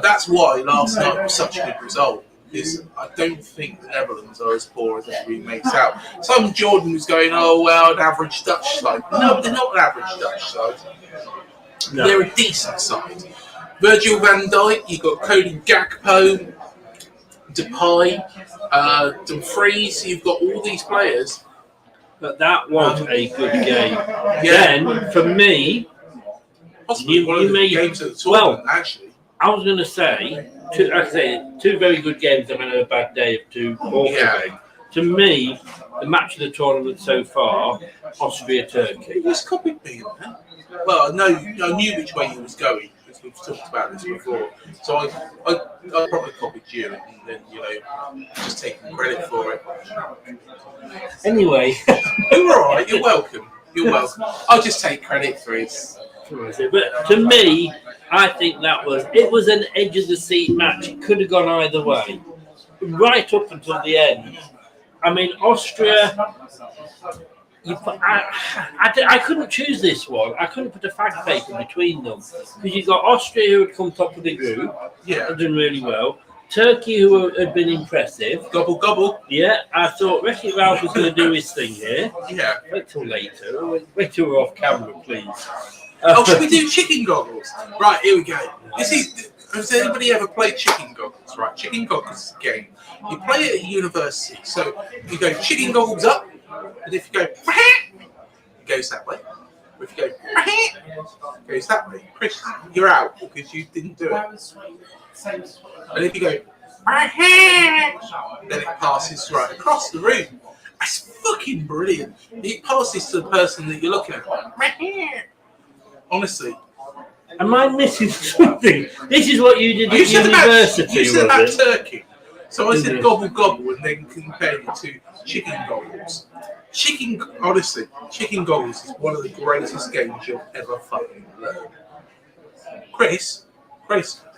B: That's why last night was such a good result. Because I don't think the Netherlands are as poor as everybody makes out. Some Jordan was going, oh, well, an average Dutch side. No, they're not an average Dutch side.
C: No.
B: They're a decent side. Virgil van Dijk, you've got Cody Gakpo, Depay, Dumfries, you've got all these players.
C: But that was a good game.
B: Yeah.
C: Then, for me,
B: Possibly one of the games of the tournament, actually.
C: I was going to say, two very good games. I had a bad day of two awful games. To me, the match of the tournament so far, Austria-Turkey.
B: You just copied me, man. Well, no, I knew which way you was going because we've talked about this before. So I probably copied you and then, you know, just taking credit for it.
C: Anyway.
B: You're all right. You're welcome. You're welcome. I'll just take credit for it.
C: But to me, I think it was an edge of the seat match. It could have gone either way, right up until the end. I mean, Austria. I couldn't choose this one. I couldn't put a fag paper between them because you've got Austria who had come top of the group, had done really well. Turkey who had been impressive.
B: Gobble gobble.
C: Yeah, I thought Wreck-It Ralph was going to do his thing here.
B: Yeah.
C: Wait till later. Wait till we're off camera, please.
B: Should we do chicken goggles? Right, here we go. Has anybody ever played chicken goggles? Right, chicken goggles is a game. You play it at university. So you go chicken goggles up, and if you go, it goes that way. Or if you go, it goes that way. Chris, you're out because you didn't do it. And if you go, then it passes right across the room. That's fucking brilliant. It passes to the person that you're looking at. Honestly.
C: Am I missing something? This is what you did
B: You
C: at
B: said
C: university,
B: you said about
C: was it?
B: turkey. So I said gobble gobble and then compared it to chicken gobbles. Honestly, chicken gobbles is one of the greatest games you'll ever fucking learn. Chris,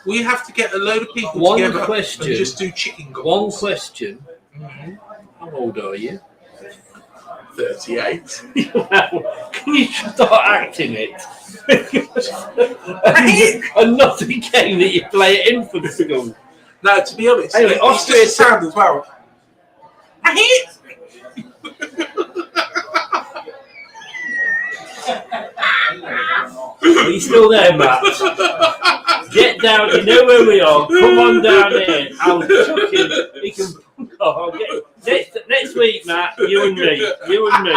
B: we have to get a load of people
C: One
B: together
C: question.
B: and just do chicken
C: One
B: gobbles.
C: question. How old are you?
B: 38.
C: Can you start acting it? and not a game that you play at infant school.
B: No, to be honest,
C: Anyway,
B: it's just a sound as well.
C: Are you still there, Matt? Get down. You know where we are. Come on down here. I'll chuck him. He can. Oh, I'll get next week, Matt. You and me.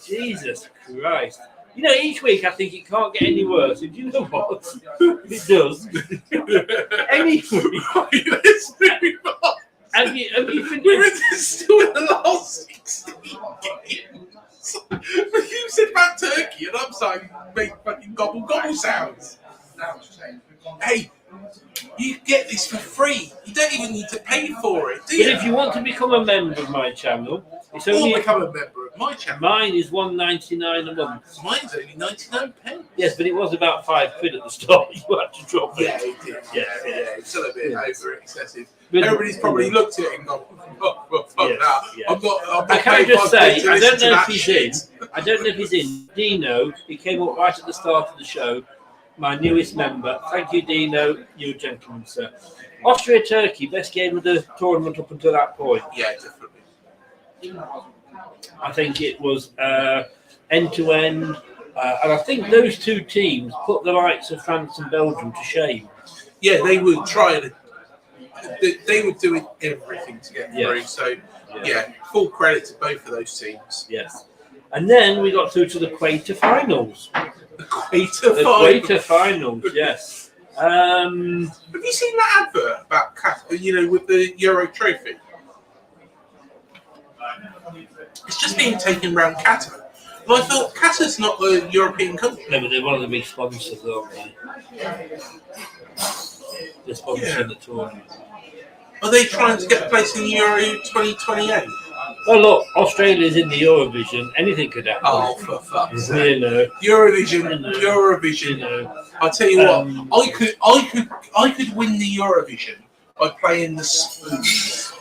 C: Jesus Christ. You know, each week I think it can't get any worse. And do you know what? It does. Anyway.
B: Let's move on.
C: Have you finished?
B: We're still in the last 16 games. But you said about turkey, and I'm saying make fucking gobble gobble sounds. Hey, you get this for free. You don't even need to pay for it, do you?
C: But if you want to become a member of my channel, it's
B: or
C: only
B: become a member of my channel.
C: mine is $1.99 a month.
B: Mine's only 99p.
C: Yes, but it was about £5 at the start. You had to drop it.
B: Yeah, it did. Yeah, it's a bit over excessive.
C: But-
B: Everybody's probably looked at it and gone, "Oh, well, fuck
C: Yes,
B: that.
C: yes.
B: I'm not
C: I can't
B: paying
C: just
B: £5
C: say,
B: to
C: I
B: listen
C: don't
B: to
C: know if
B: that
C: he's
B: shit."
C: in. I don't know if he's in. Dino, he came up right at the start of the show. My newest member. Thank you, Dino. You're a gentleman, sir. Austria-Turkey, best game of the tournament up until that point.
B: Yeah, definitely.
C: I think it was end-to-end. And I think those two teams put the likes of France and Belgium to shame.
B: Yeah, they would try and they were doing everything to get through.
C: Yes.
B: So, yeah, full credit to both of those teams.
C: Yes. And then we got through to the quarter-finals.
B: The Quarter
C: Quarter-finals, yes.
B: Have you seen that advert about Qatar, with the Euro trophy? It's just being taken around Qatar. And I thought Qatar's not a European country.
C: No, but they're one of the big sponsors, aren't they? They're sponsoring the tournament.
B: Are they trying to get a place in Euro 2028?
C: Well, look, Australia's in the Eurovision. Anything could happen.
B: Oh, for fuck's sake!
C: You know.
B: Eurovision. I'll tell you what. I could win the Eurovision by playing the spoons.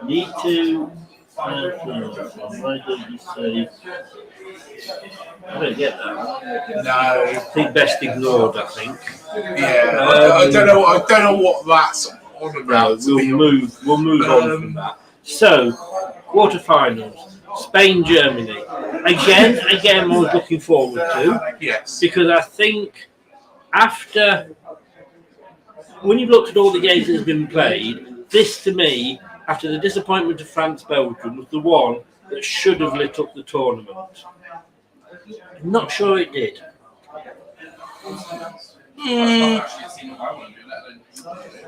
C: Need to. Why don't you say? I don't get that.
B: No.
C: I think best ignored. I think.
B: Yeah. I don't know what that's on about.
C: We'll move on from that. So, quarterfinals. Spain, Germany. Again, I was looking forward to.
B: Yes.
C: Because I think when you've looked at all the games that have been played, this to me, after the disappointment of France, Belgium, was the one that should have lit up the tournament. I'm not sure it did.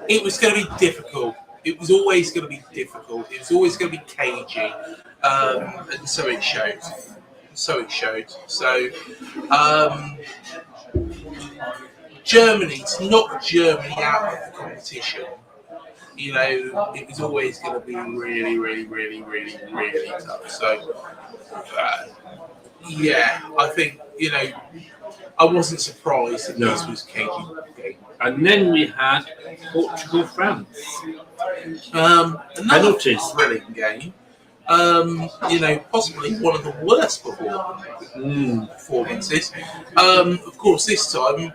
B: It was going to be difficult. It was always going to be difficult. It was always going to be cagey. And so it showed. So, Germany's knocked Germany out of the competition. It was always going to be really, really, really, really, really tough. So, I think, I wasn't surprised that this was cagey game.
C: And then we had Portugal, France.
B: Another
C: Penalties.
B: thrilling game. Possibly one of the worst performances. Of course, this time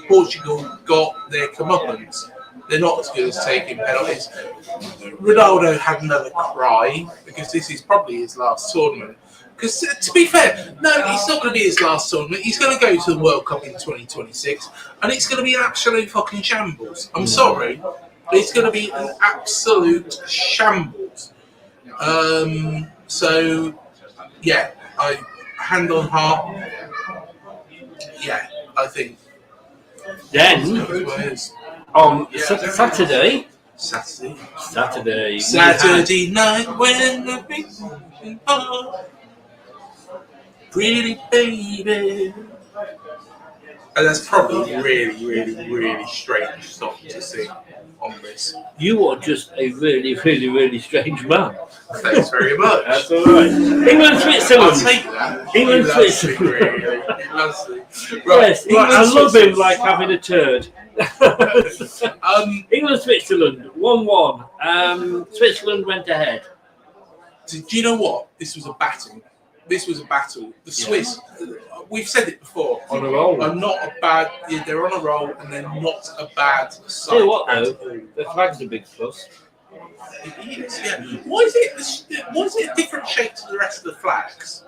B: Portugal got their comeuppance. They're not as good as taking penalties. Ronaldo had another cry because this is probably his last tournament. Because to be fair, no, it's not going to be his last tournament. He's going to go to the World Cup in 2026, and it's going to be an absolute fucking shambles. I'm sorry, but it's going to be an absolute shambles. So, yeah, hand on heart, yeah, I think.
C: Then
B: Whereas
C: on Saturday, we
B: Saturday night when the big pretty baby. And that's probably really, really, really strange song to sing on this.
C: You are just a really, really, really strange man.
B: Thanks very much.
C: That's all right. England, Switzerland.
B: I'll take that.
C: England,
B: He loves
C: Switzerland.
B: me, really. He loves me.
C: Yes,
B: Right,
C: I love him
B: Switzerland.
C: like having a turd. England, Switzerland, 1-1. Switzerland went ahead.
B: Do you know what? This was a battle. The Swiss, we've said it before,
C: On a roll.
B: are not a bad. Yeah, they're on a roll, and they're not a bad side.
C: Tell you what,
B: at
C: though,
B: all.
C: the flag's a big plus.
B: It is, yeah. Why is it a different shape to the rest of the flags?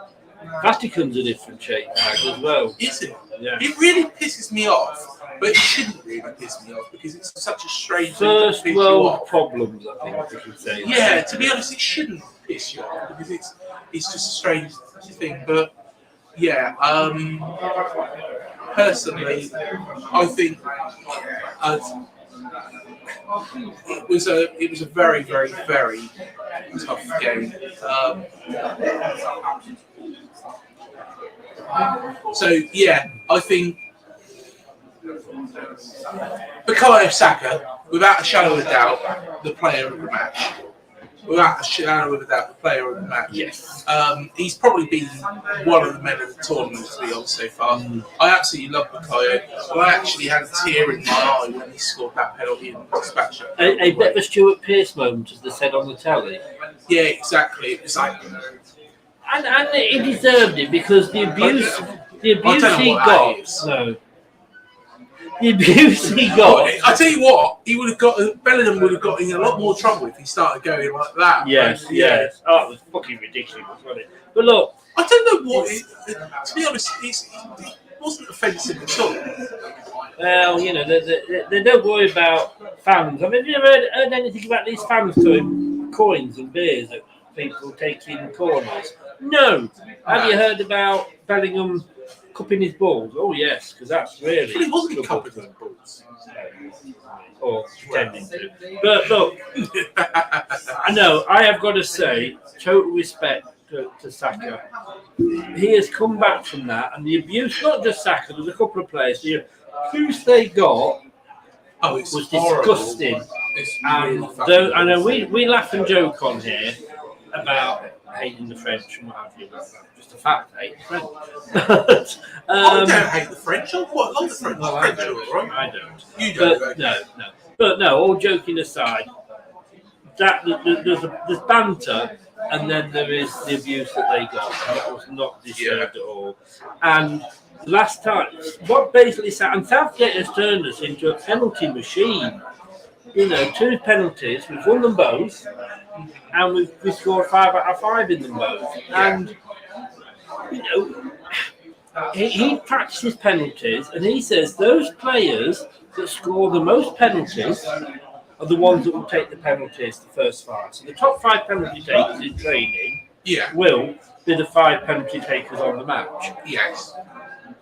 C: Vatican's a different shape flag as well.
B: Is it?
C: Yeah.
B: It really pisses me off, but it shouldn't really piss me off because it's such a strange
C: First
B: thing to piss you
C: world
B: off.
C: problems, I think we could say.
B: Yeah, to be honest, it shouldn't piss you off because it's just a strange thing. But yeah, personally, I think it was a very, very, very tough game. So yeah, I think Bukayo Saka, without a shadow of a doubt, the player of the match. Without a shadow of a doubt, the player of the match.
C: Yes.
B: He's probably been one of the men of the tournament, to be honest, so far. I absolutely love Bukayo. I actually had a tear in my eye when he scored that penalty in Dispatcher.
C: A bit of a Stuart Pearce moment, as they said on the telly.
B: Yeah, exactly. It was like,
C: And he deserved it because the abuse he
B: what that
C: got.
B: is.
C: No. The abuse he got.
B: I tell you what, Bellingham would have got in a lot more trouble if he started going like that.
C: Yes,
B: But, yeah.
C: yes. Oh, it was fucking ridiculous, wasn't it? But look,
B: I don't know what. To be honest, it wasn't offensive at all.
C: well, you know, they don't worry about fans. I mean, have you ever heard anything about these fans throwing coins and beers at people taking corners? No. Have you heard about Bellingham cupping his balls? Oh, yes, because that's really.
B: But he wasn't cupping his balls.
C: Or pretending to. But look, I know, I have got to say, total respect to Saka. He has come back from that, and the abuse, not just Saka, there's a couple of players, the abuse they got was
B: horrible.
C: disgusting.
B: It's
C: And
B: really fucking
C: I know
B: awful.
C: we laugh and joke on here about hating the French and what have you. That's just a fact, I hate the French.
B: I don't hate the French. I quite love the French.
C: Well,
B: The
C: I
B: French are
C: don't.
B: all right.
C: I don't.
B: You don't.
C: But no. But no, all joking aside, there's banter, and then there is the abuse that they got. That was not deserved at all. And last time, what basically and Southgate has turned us into a penalty machine. You know, 2 penalties, we've won them both, and we scored 5 out of 5 in them both. And you know, he practices penalties, and he says those players that score the most penalties are the ones that will take the penalties the first 5. So the top 5 penalty takers in training will be the 5 penalty takers on the match.
B: Yes.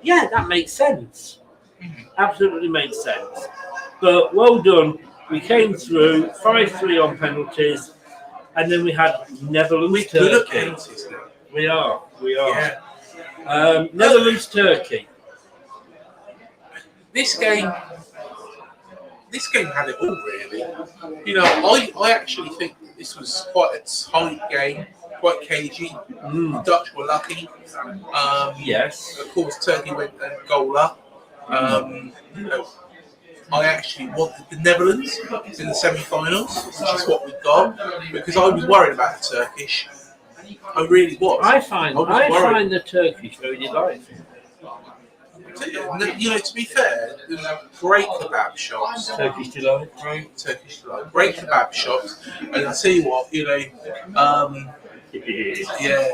C: Yeah, that makes sense. Absolutely makes sense. But well done. We came through 5-3 on penalties, and then we had Netherlands
B: Good at
C: Turkey.
B: penalties now.
C: We are.
B: Yeah.
C: Netherlands Turkey.
B: This game had it all, really. You know, I actually think that this was quite a tight game, quite cagey. The Dutch were lucky.
C: Yes.
B: Of course, Turkey went and goal up. You know, I actually wanted the Netherlands in the semi-finals, which is what we got, because I was worried about the Turkish. I really was.
C: I find the Turkish very delightful.
B: You know, to be fair, there's great kebab shops.
C: Turkish delight.
B: Great Turkish delight. Great kebab shops. And I tell you what, you know, yeah,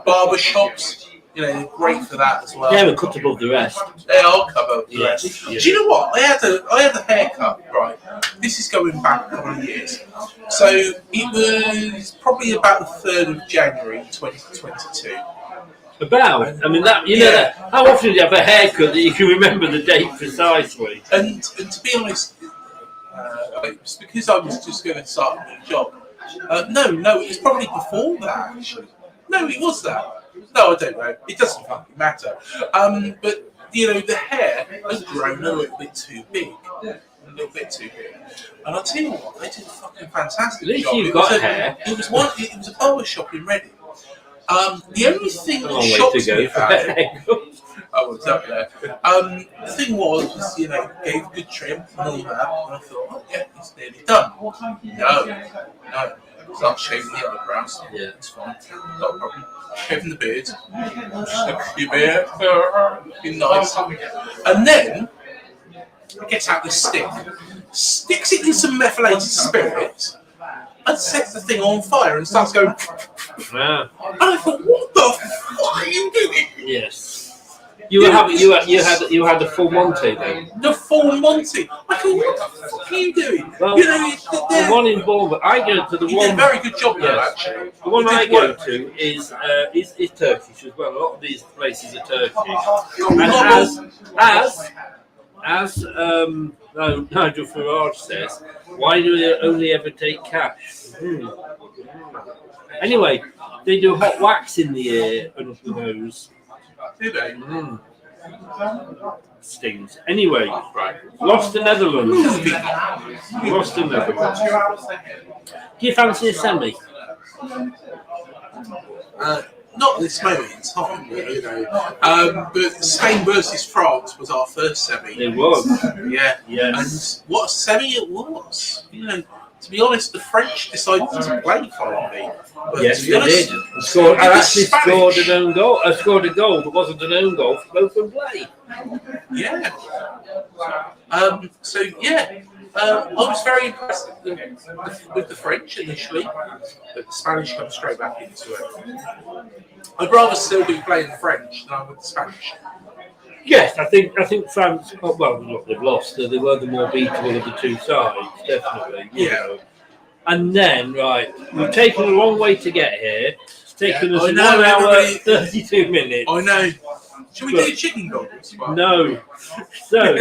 B: barber shops. You know, they're great for that as well.
C: They were cut above the rest.
B: They are covered.
C: Yes.
B: Do you know what? I had a haircut, right? This is going back a couple of years. So it was probably about the 3rd of January 2022.
C: I mean, that you know, that, how often do you have a haircut that you can remember the date precisely?
B: And to be honest, it's because I was just going to start a new job. No, it was probably before that, actually. No, it was that. No, I don't know. It doesn't fucking matter. But, you know, the hair has grown a little bit too big. A little bit too big. And I'll tell you what, they did a fucking fantastic
C: At least
B: job.
C: you've got hair.
B: It was a barber shop in Reading. The only thing that
C: Long way
B: shocked
C: to go
B: me
C: for
B: about
C: a
B: it,
C: haircut.
B: I was up there. The thing was, you know, gave a good trim and all that, and I thought, oh yeah, it's nearly done. No. Start shaving the eyebrows.
C: Yeah.
B: It's fine. Not a problem. Shaving the beard. Your beard. Be nice. And then he gets out this stick, sticks it in some methylated spirit, and sets the thing on fire and starts going.
C: Yeah.
B: And I thought, what the fuck are you doing?
C: Yes. You had the full Monty then.
B: The full Monty. I thought, what the fuck are you doing?
C: Well,
B: You know,
C: the one in Bournemouth, I go to the
B: he did a
C: one.
B: very good job there,
C: Yes.
B: actually.
C: The one
B: He
C: I
B: did
C: go
B: work.
C: to is Turkish as well. A lot of these places are Turkish. And Nigel Farage says, why do they only ever take cash? Anyway, they do hot wax in the ear and up the nose.
B: Do they?
C: Stings. Anyway,
B: Right.
C: lost the Netherlands. Lost the Netherlands. Do you fancy a semi?
B: Not at this moment in time, you know. But Spain versus France was our first semi.
C: It was.
B: Yeah.
C: Yes.
B: And what a semi it was. You know, to be honest, the French decided to play finally. But
C: Yes,
B: to be
C: they
B: honest,
C: did. I actually
B: Spanish.
C: scored an own goal. I scored a goal that wasn't an own goal for open play.
B: Yeah. So yeah, I was very impressed with the French initially, but the Spanish come straight back into it. I'd rather still be playing the French than I would the Spanish.
C: Yes, I think France. Oh, well, look, they've lost. They were the more beatable of the two sides, definitely. You know. And then, right, we've taken a long way to get here. It's taken us 1 hour, 32 minutes.
B: I know. Should we do chicken goggles?
C: No. So,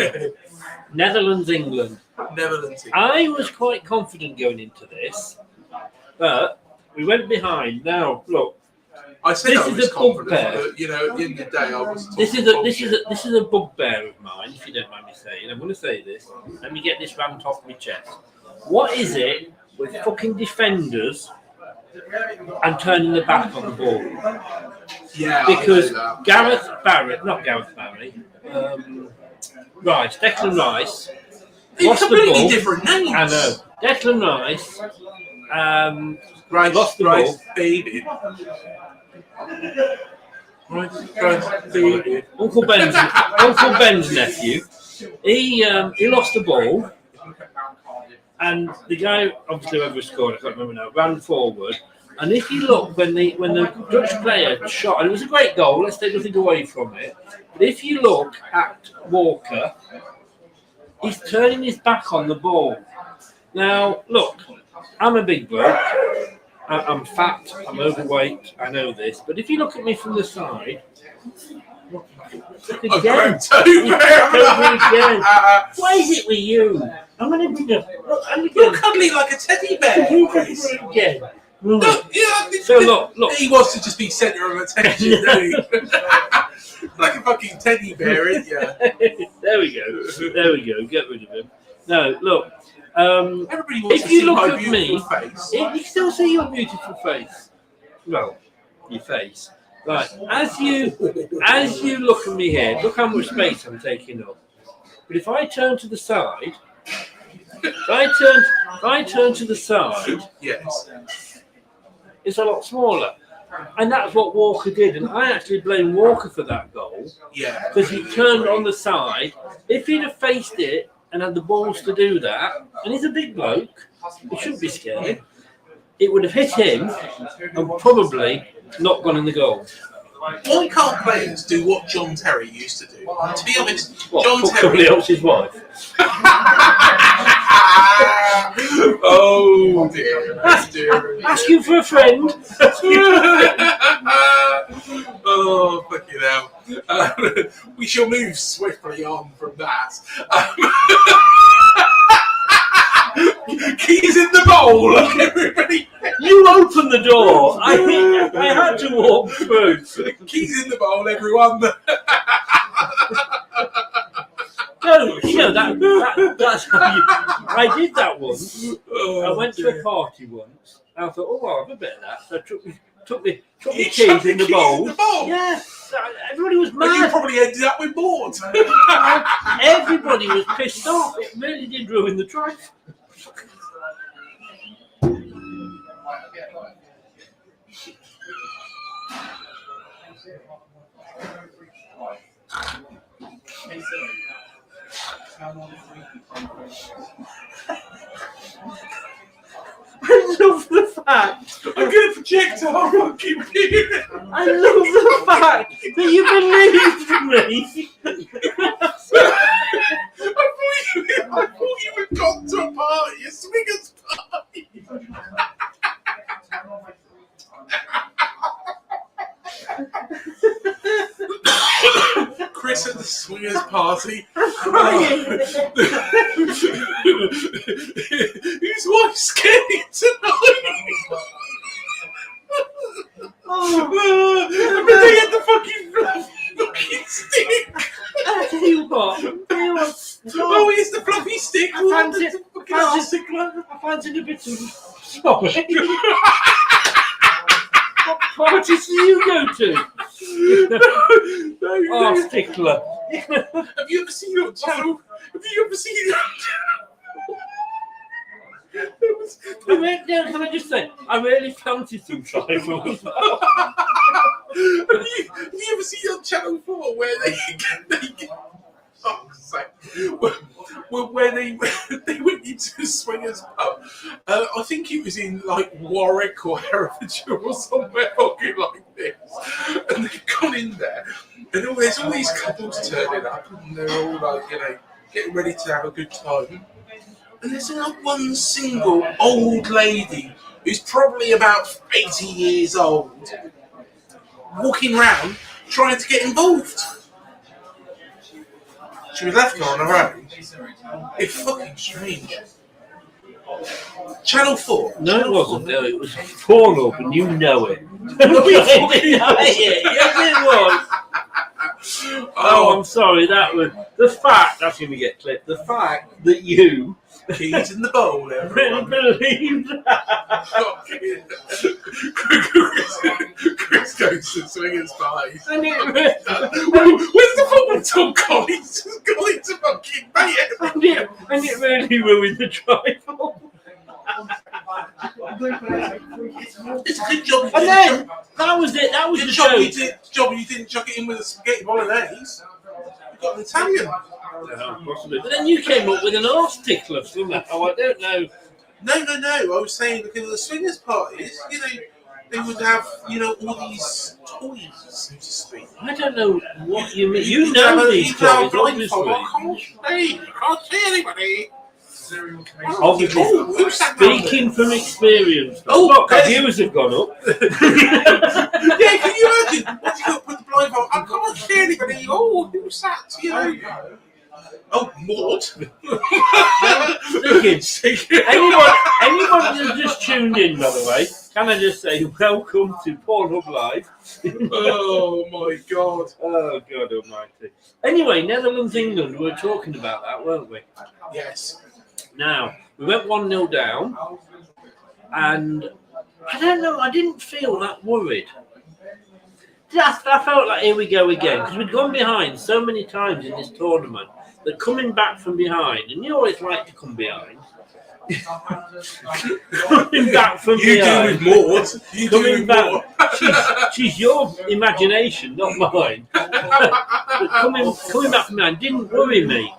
C: Netherlands, England.
B: Netherlands.
C: I was quite confident going into this, but we went behind. Now, look,
B: I said
C: this
B: I
C: is
B: was
C: a
B: confident,
C: bugbear.
B: but you know, at the end of the day, I was.
C: this is a bugbear of mine. If you don't mind me saying, I'm going to say this. Let me get this rant off my chest. What is it with fucking defenders and turning the back on the ball?
B: Yeah.
C: Because
B: I know
C: Declan Rice
B: that.
C: lost the
B: Completely
C: ball.
B: different names.
C: I know. Declan Rice
B: Right,
C: lost the
B: right,
C: ball.
B: baby. Right, baby.
C: Uncle Ben's nephew. He lost the ball, and the guy, obviously whoever scored, I can't remember now, ran forward. And if you look, when the Dutch player shot, and it was a great goal, let's take nothing away from it. But if you look at Walker, he's turning his back on the ball. Now, look, I'm a big bloke. I'm fat, I'm overweight, I know this. But if you look at me from the side, look again. It's over again. Why is it with you? I'm going to bring up.
B: You're cuddly like a teddy bear.
C: Again.
B: Look, yeah,
C: So look.
B: He wants to just be centre of attention, doesn't he? Like a fucking teddy bear, isn't you?
C: There we go. Get rid of him. No, look.
B: Everybody wants
C: If
B: to
C: you
B: see
C: look
B: my
C: at me,
B: beautiful face.
C: you still see your beautiful face. Well, your face. Right. As you look at me here, look how much space I'm taking up. But if I turn to the side, if I turn to the side,
B: Yes.
C: it's a lot smaller. And that's what Walker did. And I actually blame Walker for that goal.
B: Yeah.
C: Because he turned on the side. If he'd have faced it and had the balls to do that, and he's a big bloke, he shouldn't be scared, it would have hit him and probably not gone in the goal.
B: Why can't players do what John Terry used to do? To be honest,
C: What,
B: John
C: fuck
B: Terry.
C: somebody else's wife?
B: Oh dear,
C: Ask you for a friend.
B: Oh fucking hell! We shall move swiftly on from that. Keys in the bowl, everybody.
C: You opened the door. I had to walk through.
B: Keys in the bowl, everyone.
C: No, you know that's how you. I did that once. I went to a party once. And I thought, oh, I'll have a bit of that. So I took the keys in the bowl. Yeah, everybody was
B: And you
C: mad.
B: probably ended up with board.
C: Everybody was pissed off. It really did ruin the drive. I love the fact.
B: I'm going to project our fucking view.
C: I love the fact that you believed me.
B: I thought you had gone to a party, a swingers party. Chris at the swingers party. Whose wife's getting tonight? But they had the fucking stick.
C: I tell you what.
B: Oh, here's the fluffy stick.
C: I fancied a bit of sorry. What parties do you go to? Oh, stickler.
B: Have you ever seen your channel? Have you ever seen your
C: Can I just say, I really fancied some trifles.
B: Have you ever seen on Channel 4 where they where they went into a swingers pub? I think it was in like Warwick or Herefordshire or somewhere fucking like this. And they've gone in there, and there's all these couples turning up, and they're all like, getting ready to have a good time. And there's not one single old lady who's probably about 80 years old walking around trying to get involved. She was left on her own. It's fucking strange. Channel 4.
C: No, it wasn't. No, it was Pornhub, and you know it.
B: Yes,
C: it was. Oh, I'm sorry. That was the fact. That's going to get clipped. The fact that you
B: keys in the bowl, everyone.
C: believed that.
B: Chris goes to swingers parties.
C: And
B: Where's the football Tom Collins? Has gone into fucking bed.
C: and it really ruined the trifle.
B: It's a good job.
C: And then that was it. That was
B: Good
C: the
B: job
C: joke.
B: you didn't chuck it in with a spaghetti bolognese. You got an Italian.
C: Possibly. But then you came up with an arse tickler somehow. I don't know.
B: No. I was saying because at the swingers parties, they would have, all these toys, so to speak.
C: I don't know what you mean. You know these toys, obviously.
B: I can't see anybody.
C: Obviously,
B: who sat down
C: speaking from experience.
B: Oh,
C: Look, our views have gone up.
B: Yeah, can you imagine? What you got to put the blindfold? I can't see anybody. Oh, who sat? Oh, Maud.
C: Anyone who's just tuned in, by the way, can I just say welcome to Pornhub Live?
B: Oh my God.
C: Oh God Almighty. Anyway, Netherlands, England. We were talking about that, weren't we?
B: Yes.
C: Now we went 1-0 down, and I don't know. I didn't feel that worried. I felt like here we go again because we'd gone behind so many times in this tournament that coming back from behind, and you always like to come behind. Coming back from behind.
B: You do with Maud. You do with Maud.
C: She's your imagination, not mine. But coming back from behind didn't worry me,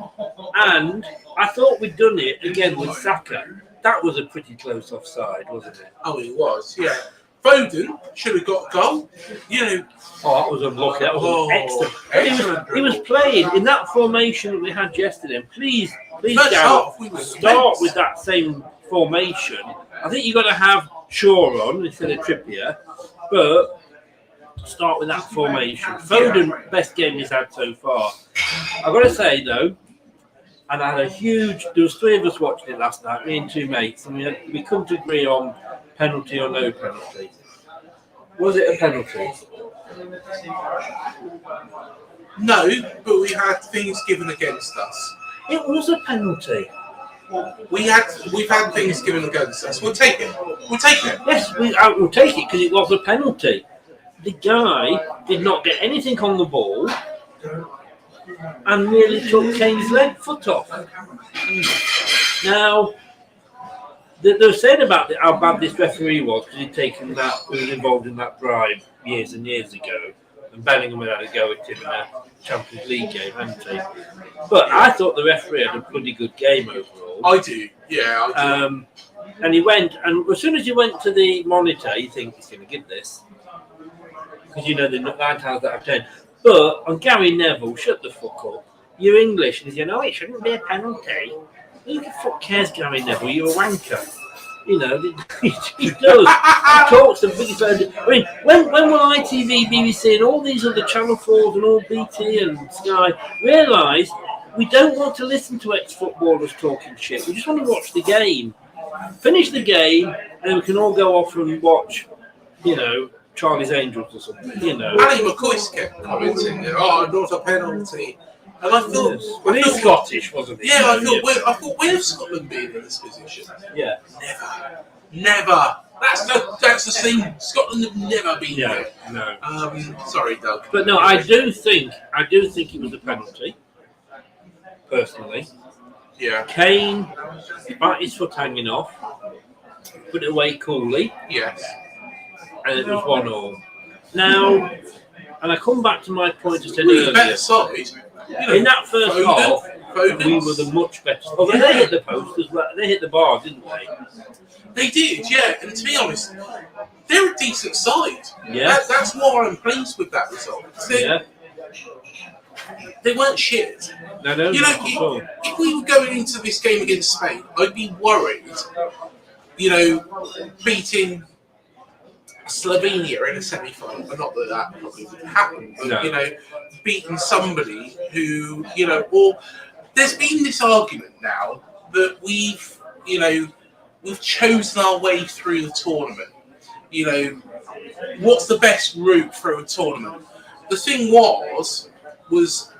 C: and I thought we'd done it again with Saka. That was a pretty close offside, wasn't it?
B: Oh, it was, yeah. Foden should have got a goal. You know,
C: Oh, that was unlucky. That was excellent.
B: excellent
C: He was playing in that formation that we had yesterday. And please,
B: First
C: Gareth,
B: half, we were
C: start
B: immense.
C: with that same formation. I think you've got to have Shaw on instead of Trippier, but start with that formation. Foden, best game he's had so far. I've got to say though, and I had a huge. There was three of us watching it last night, me and two mates, and we couldn't agree on penalty or no penalty. Was it a penalty?
B: No, but we had things given against us.
C: It was a penalty.
B: We've had things given against us. We'll take it. We'll take it.
C: Yes, I will take it because it was a penalty. The guy did not get anything on the ball and nearly took Kane's foot off. Now, they were saying about how bad this referee was because he'd taken that, he was involved in that bribe years and years ago, and Bellingham had a go at him in a Champions League game, hadn't he? But I thought the referee had a bloody good game overall.
B: I do, yeah, I do.
C: And he went, and as soon as he went to the monitor, you think he's going to give this. Because you know they're not 9 times out of 10. But on Gary Neville, shut the fuck up. You're English, and he's going, oh, it shouldn't be a penalty. Who the fuck cares, Gary Neville? You're a wanker. You know, he does. He talks the biggest. I mean, when will ITV, BBC, and all these other Channel 4s and all BT and Sky realise we don't want to listen to ex-footballers talking shit? We just want to watch the game. Finish the game, and then we can all go off and watch, you know, Charlie's Angels or something, you know.
B: Ali McCoy kept commenting, oh, not a penalty. And I thought...
C: Yes. Well, he's Scottish, wasn't he?
B: Yeah, I thought where have Scotland been in this position?
C: Yeah.
B: Never. That's the thing. Scotland have never been there.
C: No.
B: Sorry, Doug.
C: But no, I do think it was a penalty, personally.
B: Yeah.
C: Kane, about his foot hanging off, put it away coolly,
B: Yes.
C: and it was 1-1. Now, and I come back to my point I said
B: We were the
C: earlier.
B: better side. You know,
C: In that first half,
B: Foden.
C: we were the much better. Although they hit the post as well. They hit the bar, didn't they?
B: They did, yeah. And to be honest, they're a decent side.
C: Yeah.
B: That's why I'm pleased with that result. They weren't shit.
C: No,
B: You
C: not at all.
B: know, if we were going into this game against Spain, I'd be worried, you know, beating Slovenia in a semi-final. Not that that probably would happen, but,
C: No.
B: you know, beating somebody who, you know, or there's been this argument now that we've chosen our way through the tournament. You know, what's the best route through a tournament? The thing was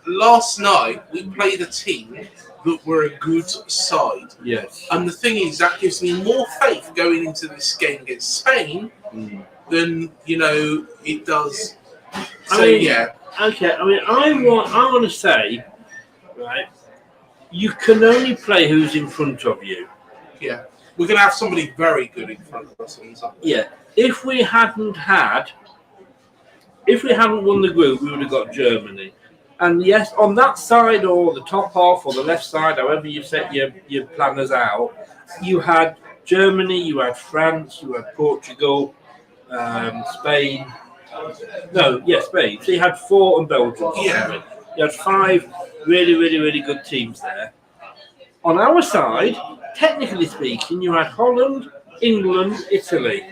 B: last night we played a team that were a good side.
C: Yes.
B: And the thing is, that gives me more faith going into this game against Spain than, you know, it does. So, yeah.
C: Okay, I mean, I want to say, right, you can only play who's in front of you.
B: Yeah. We're going to have somebody very good in front of us.
C: Yeah. If we hadn't won the group, we would have got Germany. And yes, on that side or the top half or the left side, however you set your planners out, you had Germany, you had France, you had Portugal, Spain. Spain. So you had 4 and Belgium.
B: Yeah.
C: You had 5 really, really, really good teams there. On our side, technically speaking, you had Holland, England, Italy.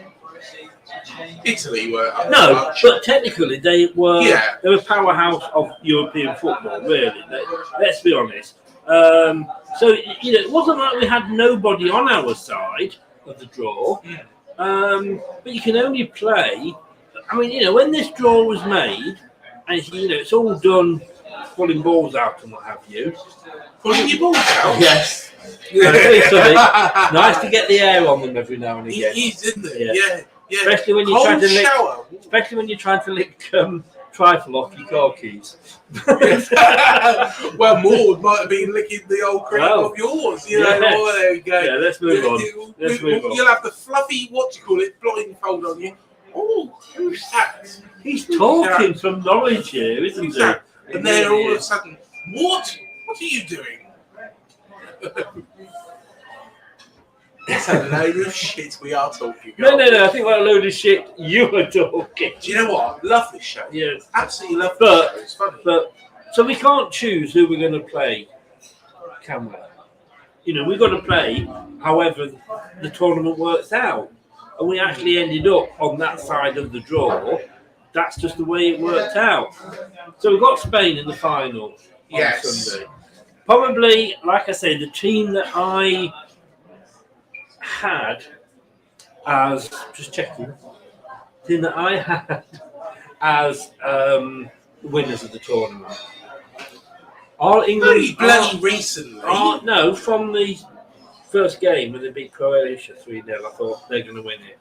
B: Italy were
C: But technically they were
B: Yeah.
C: they were powerhouse of European football, really. Let's be honest. So you know, it wasn't like we had nobody on our side of the draw. But you can only play. I mean, you know, when this draw was made, and you know, it's all done, pulling balls out and what have you.
B: pulling your balls out.
C: Yes. Nice to get the air on them every now and again.
B: It is, isn't it?
C: Yeah.
B: Yeah.
C: Especially when you're
B: Cold
C: trying to lick,
B: shower.
C: especially when you're trying to lick trifle off your car keys.
B: Well, Maud might have been licking the old cream
C: Oh.
B: of yours. You know,
C: Yes.
B: oh, there we go.
C: Yeah, let's move on. Let's move on.
B: You'll have the fluffy, blindfold on you. Oh, who's that?
C: He's talking from Norwich here, isn't
B: Who's
C: he?
B: that? And then all of a sudden, what? What are you doing? It's a load of shit we are talking
C: No,
B: about.
C: I think what a load of shit you were talking.
B: Do you know what? Love this show.
C: Yeah.
B: Absolutely love
C: But-
B: this show. It's funny.
C: But so we can't choose who we're going to play, can we? You know, we've got to play however the tournament works out. And we actually ended up on that side of the draw. That's just the way it worked out. So we've got Spain in the final on
B: Yes.
C: Sunday. Probably, like I say, the team that I had as, just checking, the team that I had as winners of the tournament. Are England
B: Pretty bloody recently.
C: no, from the first game when they beat Croatia 3-0, I thought they're going to win it.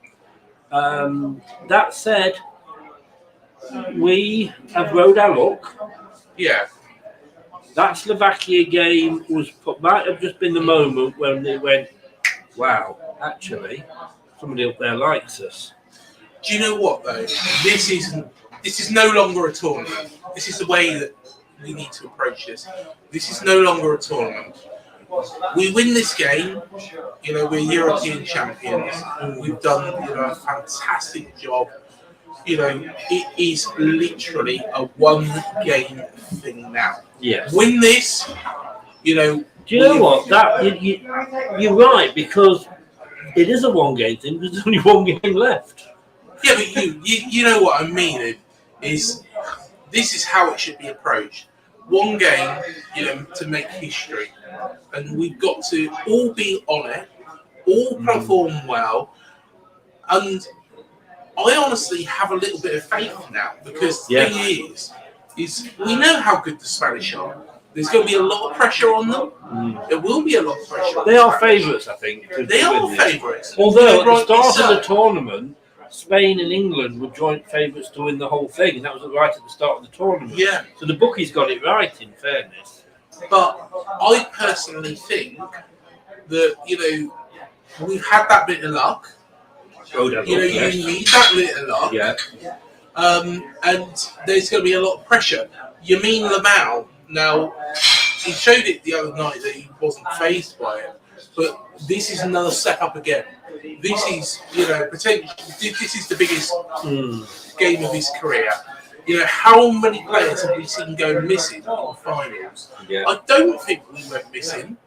C: That said, we have rode our luck.
B: Yeah.
C: That Slovakia game might have just been the moment when they went, wow, actually, somebody up there likes us.
B: Do you know what though? This is no longer a tournament. This is the way that we need to approach this. This is no longer a tournament. We win this game, you know, we're European champions. We've done, you know, a fantastic job. You know, it is literally a one-game thing now.
C: Yes.
B: Win this, you know.
C: Do you know what? You're right, because it is a one-game thing. There's only one game left.
B: Yeah, but you know what I mean. Is this is how it should be approached. One game, you know, to make history, and we've got to all be on it, all perform well, and I honestly have a little bit of faith now, because the thing is we know how good the Spanish are. There's going to be a lot of pressure on them. There will be a lot of pressure on
C: They
B: the
C: are
B: Spanish.
C: favourites, I think.
B: They are favourites.
C: Although at the
B: Rightly
C: start
B: so.
C: of the tournament, Spain and England were joint favourites to win the whole thing, and that was right at the start of the tournament.
B: Yeah.
C: So the bookies got it right, in fairness.
B: But I personally think that, you know, we've had that bit of luck. You know, you need that bit of luck.
C: Yeah.
B: And there's going to be a lot of pressure. Yamin Lamau, now, he showed it the other night that he wasn't fazed by it. But this is another step up again. This is, you know, potentially, this is the biggest game of his career. You know, how many players have we seen go missing in finals?
C: Yeah.
B: I don't think we went missing.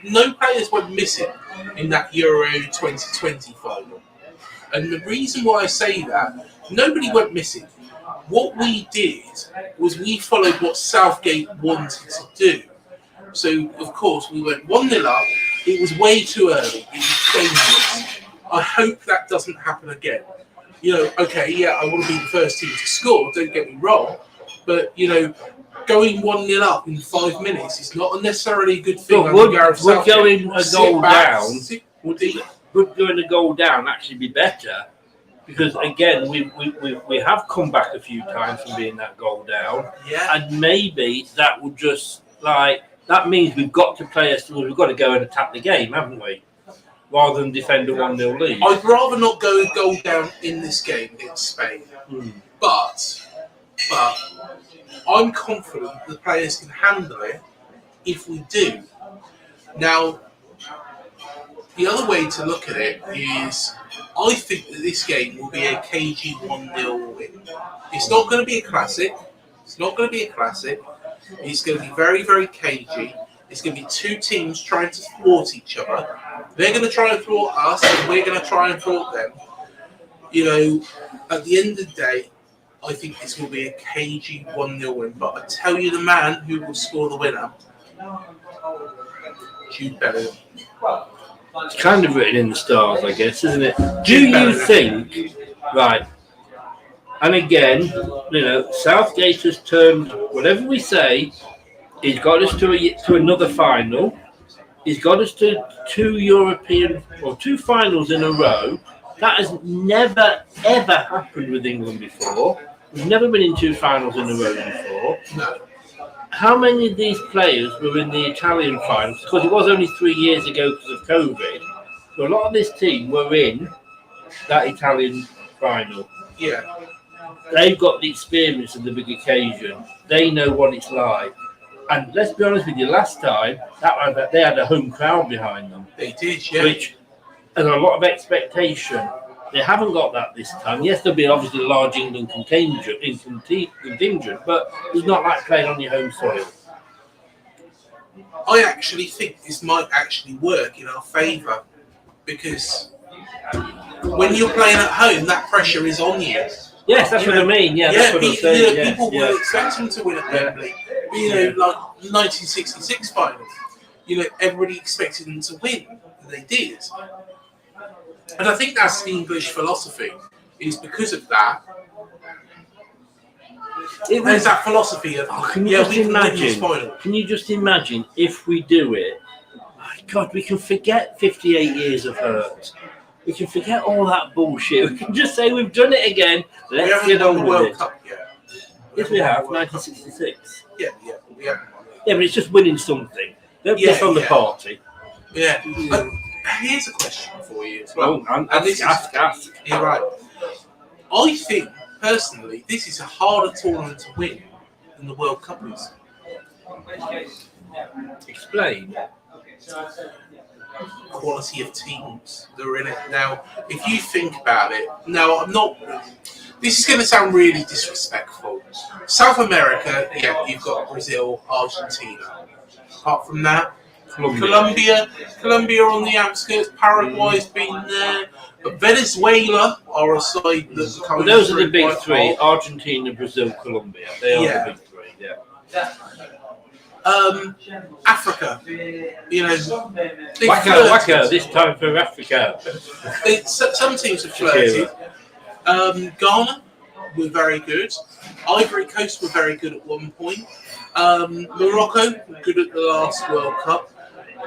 B: No players went missing in that Euro 2020 final. And the reason why I say that, nobody went missing. What we did was we followed what Southgate wanted to do. So, of course, we went 1-0 up. It was way too early. It was dangerous. I hope that doesn't happen again. You know, okay, yeah, I want to be the first team to score, don't get me wrong. But, you know, going 1-0 up in 5 minutes is not necessarily a good thing.
C: But would going a goal down, would going a goal down actually be better? Because again, we have come back a few times from being that goal down, and maybe that would just that means we've got to we've got to go and attack the game, haven't we? Rather than defend a 1-0 lead.
B: I'd rather not go a goal down in this game against Spain, but I'm confident the players can handle it if we do. Now, the other way to look at it is, I think that this game will be a cagey 1-0 win. It's not going to be a classic. It's going to be very, very cagey. It's going to be two teams trying to thwart each other. They're going to try and thwart us, and we're going to try and thwart them. You know, at the end of the day, I think this will be a cagey 1-0 win. But I tell you, the man who will score the winner, Jude Bellingham.
C: It's kind of written in the stars, I guess, isn't it? Do you think, right, and again, you know, Southgate has turned, whatever we say, he's got us to another final. He's got us to two finals in a row. That has never, ever happened with England before. We've never been in two finals in a row before.
B: No.
C: How many of these players were in the Italian finals? Because it was only 3 years ago because of COVID. So a lot of this team were in that Italian final.
B: Yeah.
C: They've got the experience of the big occasion. They know what it's like. And let's be honest with you, last time they had a home crowd behind them.
B: They did, yeah.
C: Which and a lot of expectation. They haven't got that this time. Yes, there'll be obviously a large England contingent, but it's not like playing on your home soil.
B: I actually think this might actually work in our favour because when you're playing at home, that pressure is on you.
C: Yes, that's what I mean. Yeah, that's what I'm saying.
B: People were expecting to win at Wembley. Like 1966 final. Everybody expected them to win, and they did. And I think that's the English philosophy. Is because of that. There's that philosophy of
C: can you just imagine if we do it? My God, we can forget 58 years of hurt. We can forget all that bullshit. We can just say we've done it again. Let's get on with it.
B: World Cup yet.
C: Yes, we have. 1966.
B: Yeah, we haven't won it.
C: Yeah, but it's just winning something. Don't pick on the party.
B: Yeah. Here's a question for you as well.
C: Ask.
B: You're right. I think, personally, this is a harder tournament to win than the World Cup is.
C: Explain.
B: Quality of teams that are in it. Now, if you think about it, this is going to sound really disrespectful. South America, you've got Brazil, Argentina. Apart from that, Colombia on the outskirts, Paraguay's been there. But Venezuela are a side that's coming.
C: Those are the big three: Argentina, Brazil, Colombia. They are the big three. Yeah.
B: Africa,
C: Waka, this time for Africa.
B: Some teams have flirted. Ghana were very good. Ivory Coast were very good at one point. Morocco good at the last World Cup.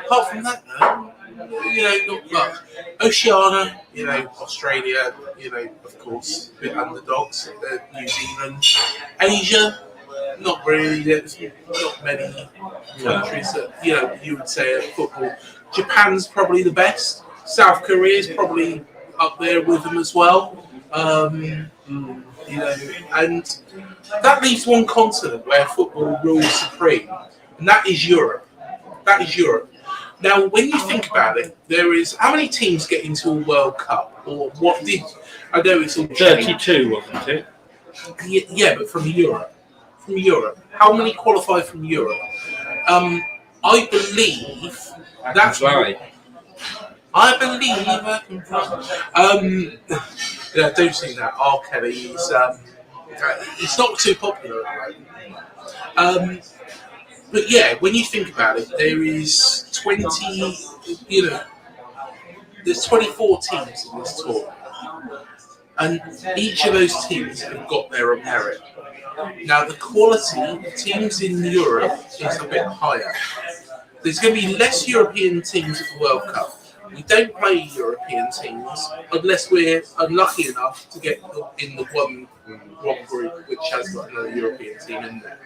B: Apart from that, not much. Oceania, Australia, of course, a bit underdogs. New Zealand, Asia. Not really. There's not many countries that you would say at football. Japan's probably the best. South Korea is probably up there with them as well. And that leaves one continent where football rules supreme, and that is Europe. Now, when you think about it, there is how many teams get into a World Cup, or what did I know it's all
C: 32, wasn't it?
B: Yeah, but from Europe. How many qualify from Europe? I believe that's right. I can fly. Don't sing that. R. Kelly is it's not too popular at the moment. But yeah, when you think about it, there is there's 24 teams in this tournament, and each of those teams have got their own merit. Now, the quality of teams in Europe is a bit higher. There's going to be less European teams at the World Cup. We don't play European teams unless we're unlucky enough to get in the one group which has got another European team in there.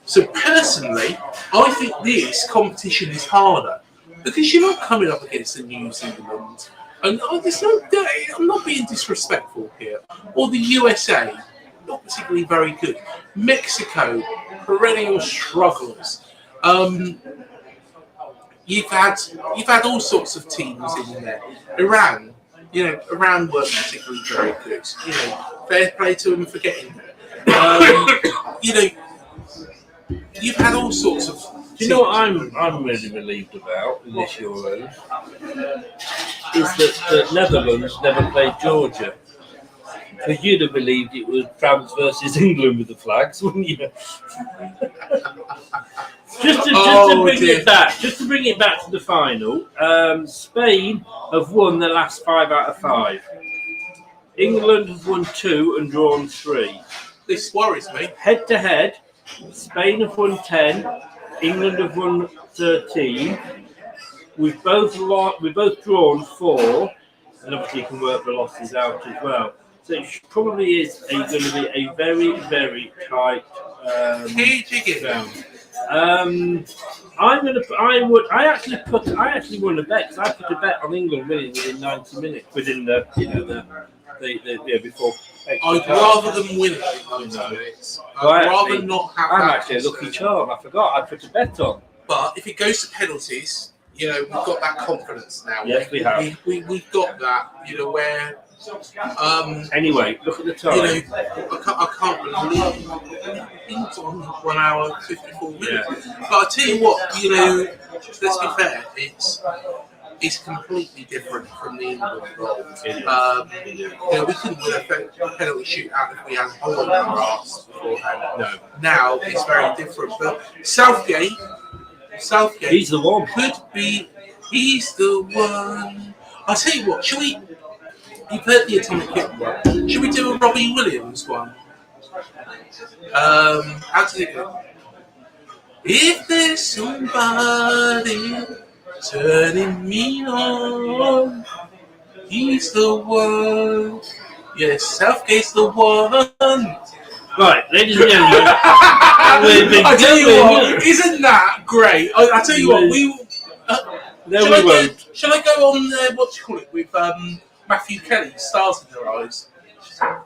B: So personally, I think this competition is harder because you're not coming up against the New Zealand. And I'm not being disrespectful here. Or the USA. Not particularly very good. Mexico, perennial strugglers. You've had all sorts of teams in there. Iran, Iran weren't particularly very good. Fair play to them for getting there. You've had all sorts of.
C: Do you know what I'm really relieved about in this Euros? Is that the Netherlands never played Georgia. Because you'd have believed it was France versus England with the flags, wouldn't you? Just to bring it back to the final, Spain have won the last 5 out of 5. England have won 2 and drawn 3.
B: This worries me.
C: Head to head, Spain have won 10, England have won 13. We've both drawn 4, and obviously you can work the losses out as well. So it probably is going to be a very, very tight round. I actually won a bet because I put a bet on England winning within 90 minutes within the before.
B: I'd rather them win it in 90 minutes. I'd rather not have.
C: I'm actually a lucky charm. I forgot I put a bet on.
B: But if it goes to penalties, you know, we've got that confidence now.
C: Yes, we have.
B: We've got that, you know, where.
C: Anyway, look at the time.
B: You know, I can't believe it's on 1 hour 54 minutes.
C: Yeah.
B: But I tell you what, you know, let's be fair, it's completely different from the England goal. You know, we couldn't win a penalty shootout if we had a hole in our arse beforehand.
C: No.
B: Now it's very different. But Southgate,
C: He's the one.
B: could be. He's the one. I'll tell you what. Shall we? You've heard the Atomic Hit one. Should we do a Robbie Williams one? How does it go? If there's somebody turning me on, he's the one. Yes, Southgate's the one.
C: Right, ladies and gentlemen,
B: I tell you what, isn't that great? I tell you what, we. Shall I go on? What do you call it with Matthew Kelly, Stars in Their Eyes?
C: I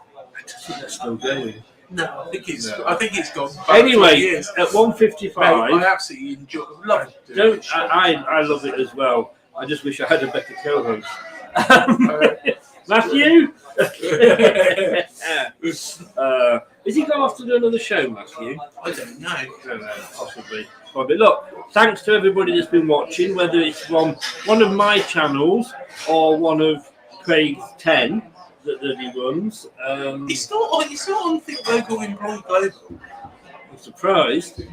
C: just think that's still going.
B: No, I think it's gone.
C: Anyway, at 1:55,
B: I absolutely love it.
C: I love it as well. I just wish I had a better co-host. Matthew? Is he going off to do another show, Matthew?
B: I don't know.
C: Possibly. But look, thanks to everybody that's been watching, whether it's from one of my channels or one of Craig's 10 that he runs.
B: It's not on Think Local, Employ Global.
C: I'm surprised.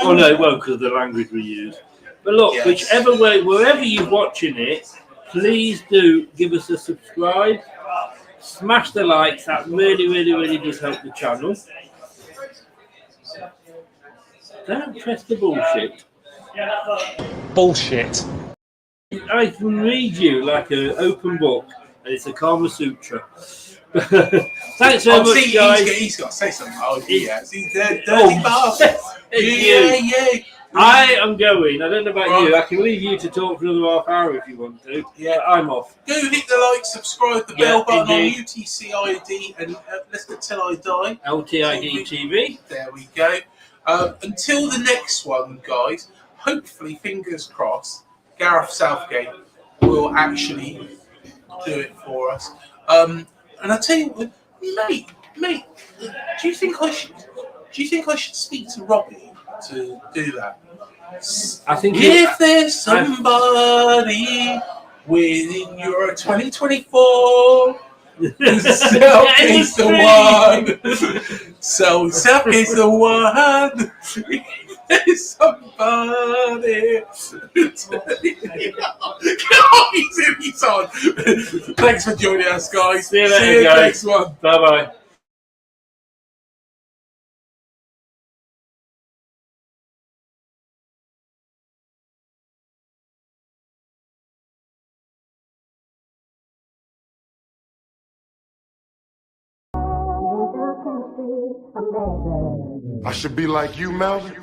C: Oh no, it won't because of the language we use. But look, yes. Whichever way, wherever you're watching it, please do give us a subscribe. Smash the likes. That really, really, really does help the channel. Don't press the bullshit.
D: Bullshit.
C: I can read you like an open book, and it's a Kama Sutra. Thanks so much, guys.
B: He's got to say something. Oh, yes. He's a dirty bastard. Yeah.
C: I am going. I don't know about you. I can leave you to talk for another half hour if you want to. Yeah, I'm off.
B: Go hit the like, subscribe, the bell button on UTCID, and listen till I die.
C: LTID TV.
B: There we go. Until the next one, guys. Hopefully, fingers crossed, Gareth Southgate will actually do it for us. And I tell you what, mate, do you think I should speak to Robbie to do that?
C: I think
B: if there's somebody within Euro 2024, Southgate's the one. So Southgate's the one. There's somebody. He's on. Thanks for joining us, guys.
C: See you later, guys.
B: Next one.
C: Bye bye.
A: I should be like you, Melvin.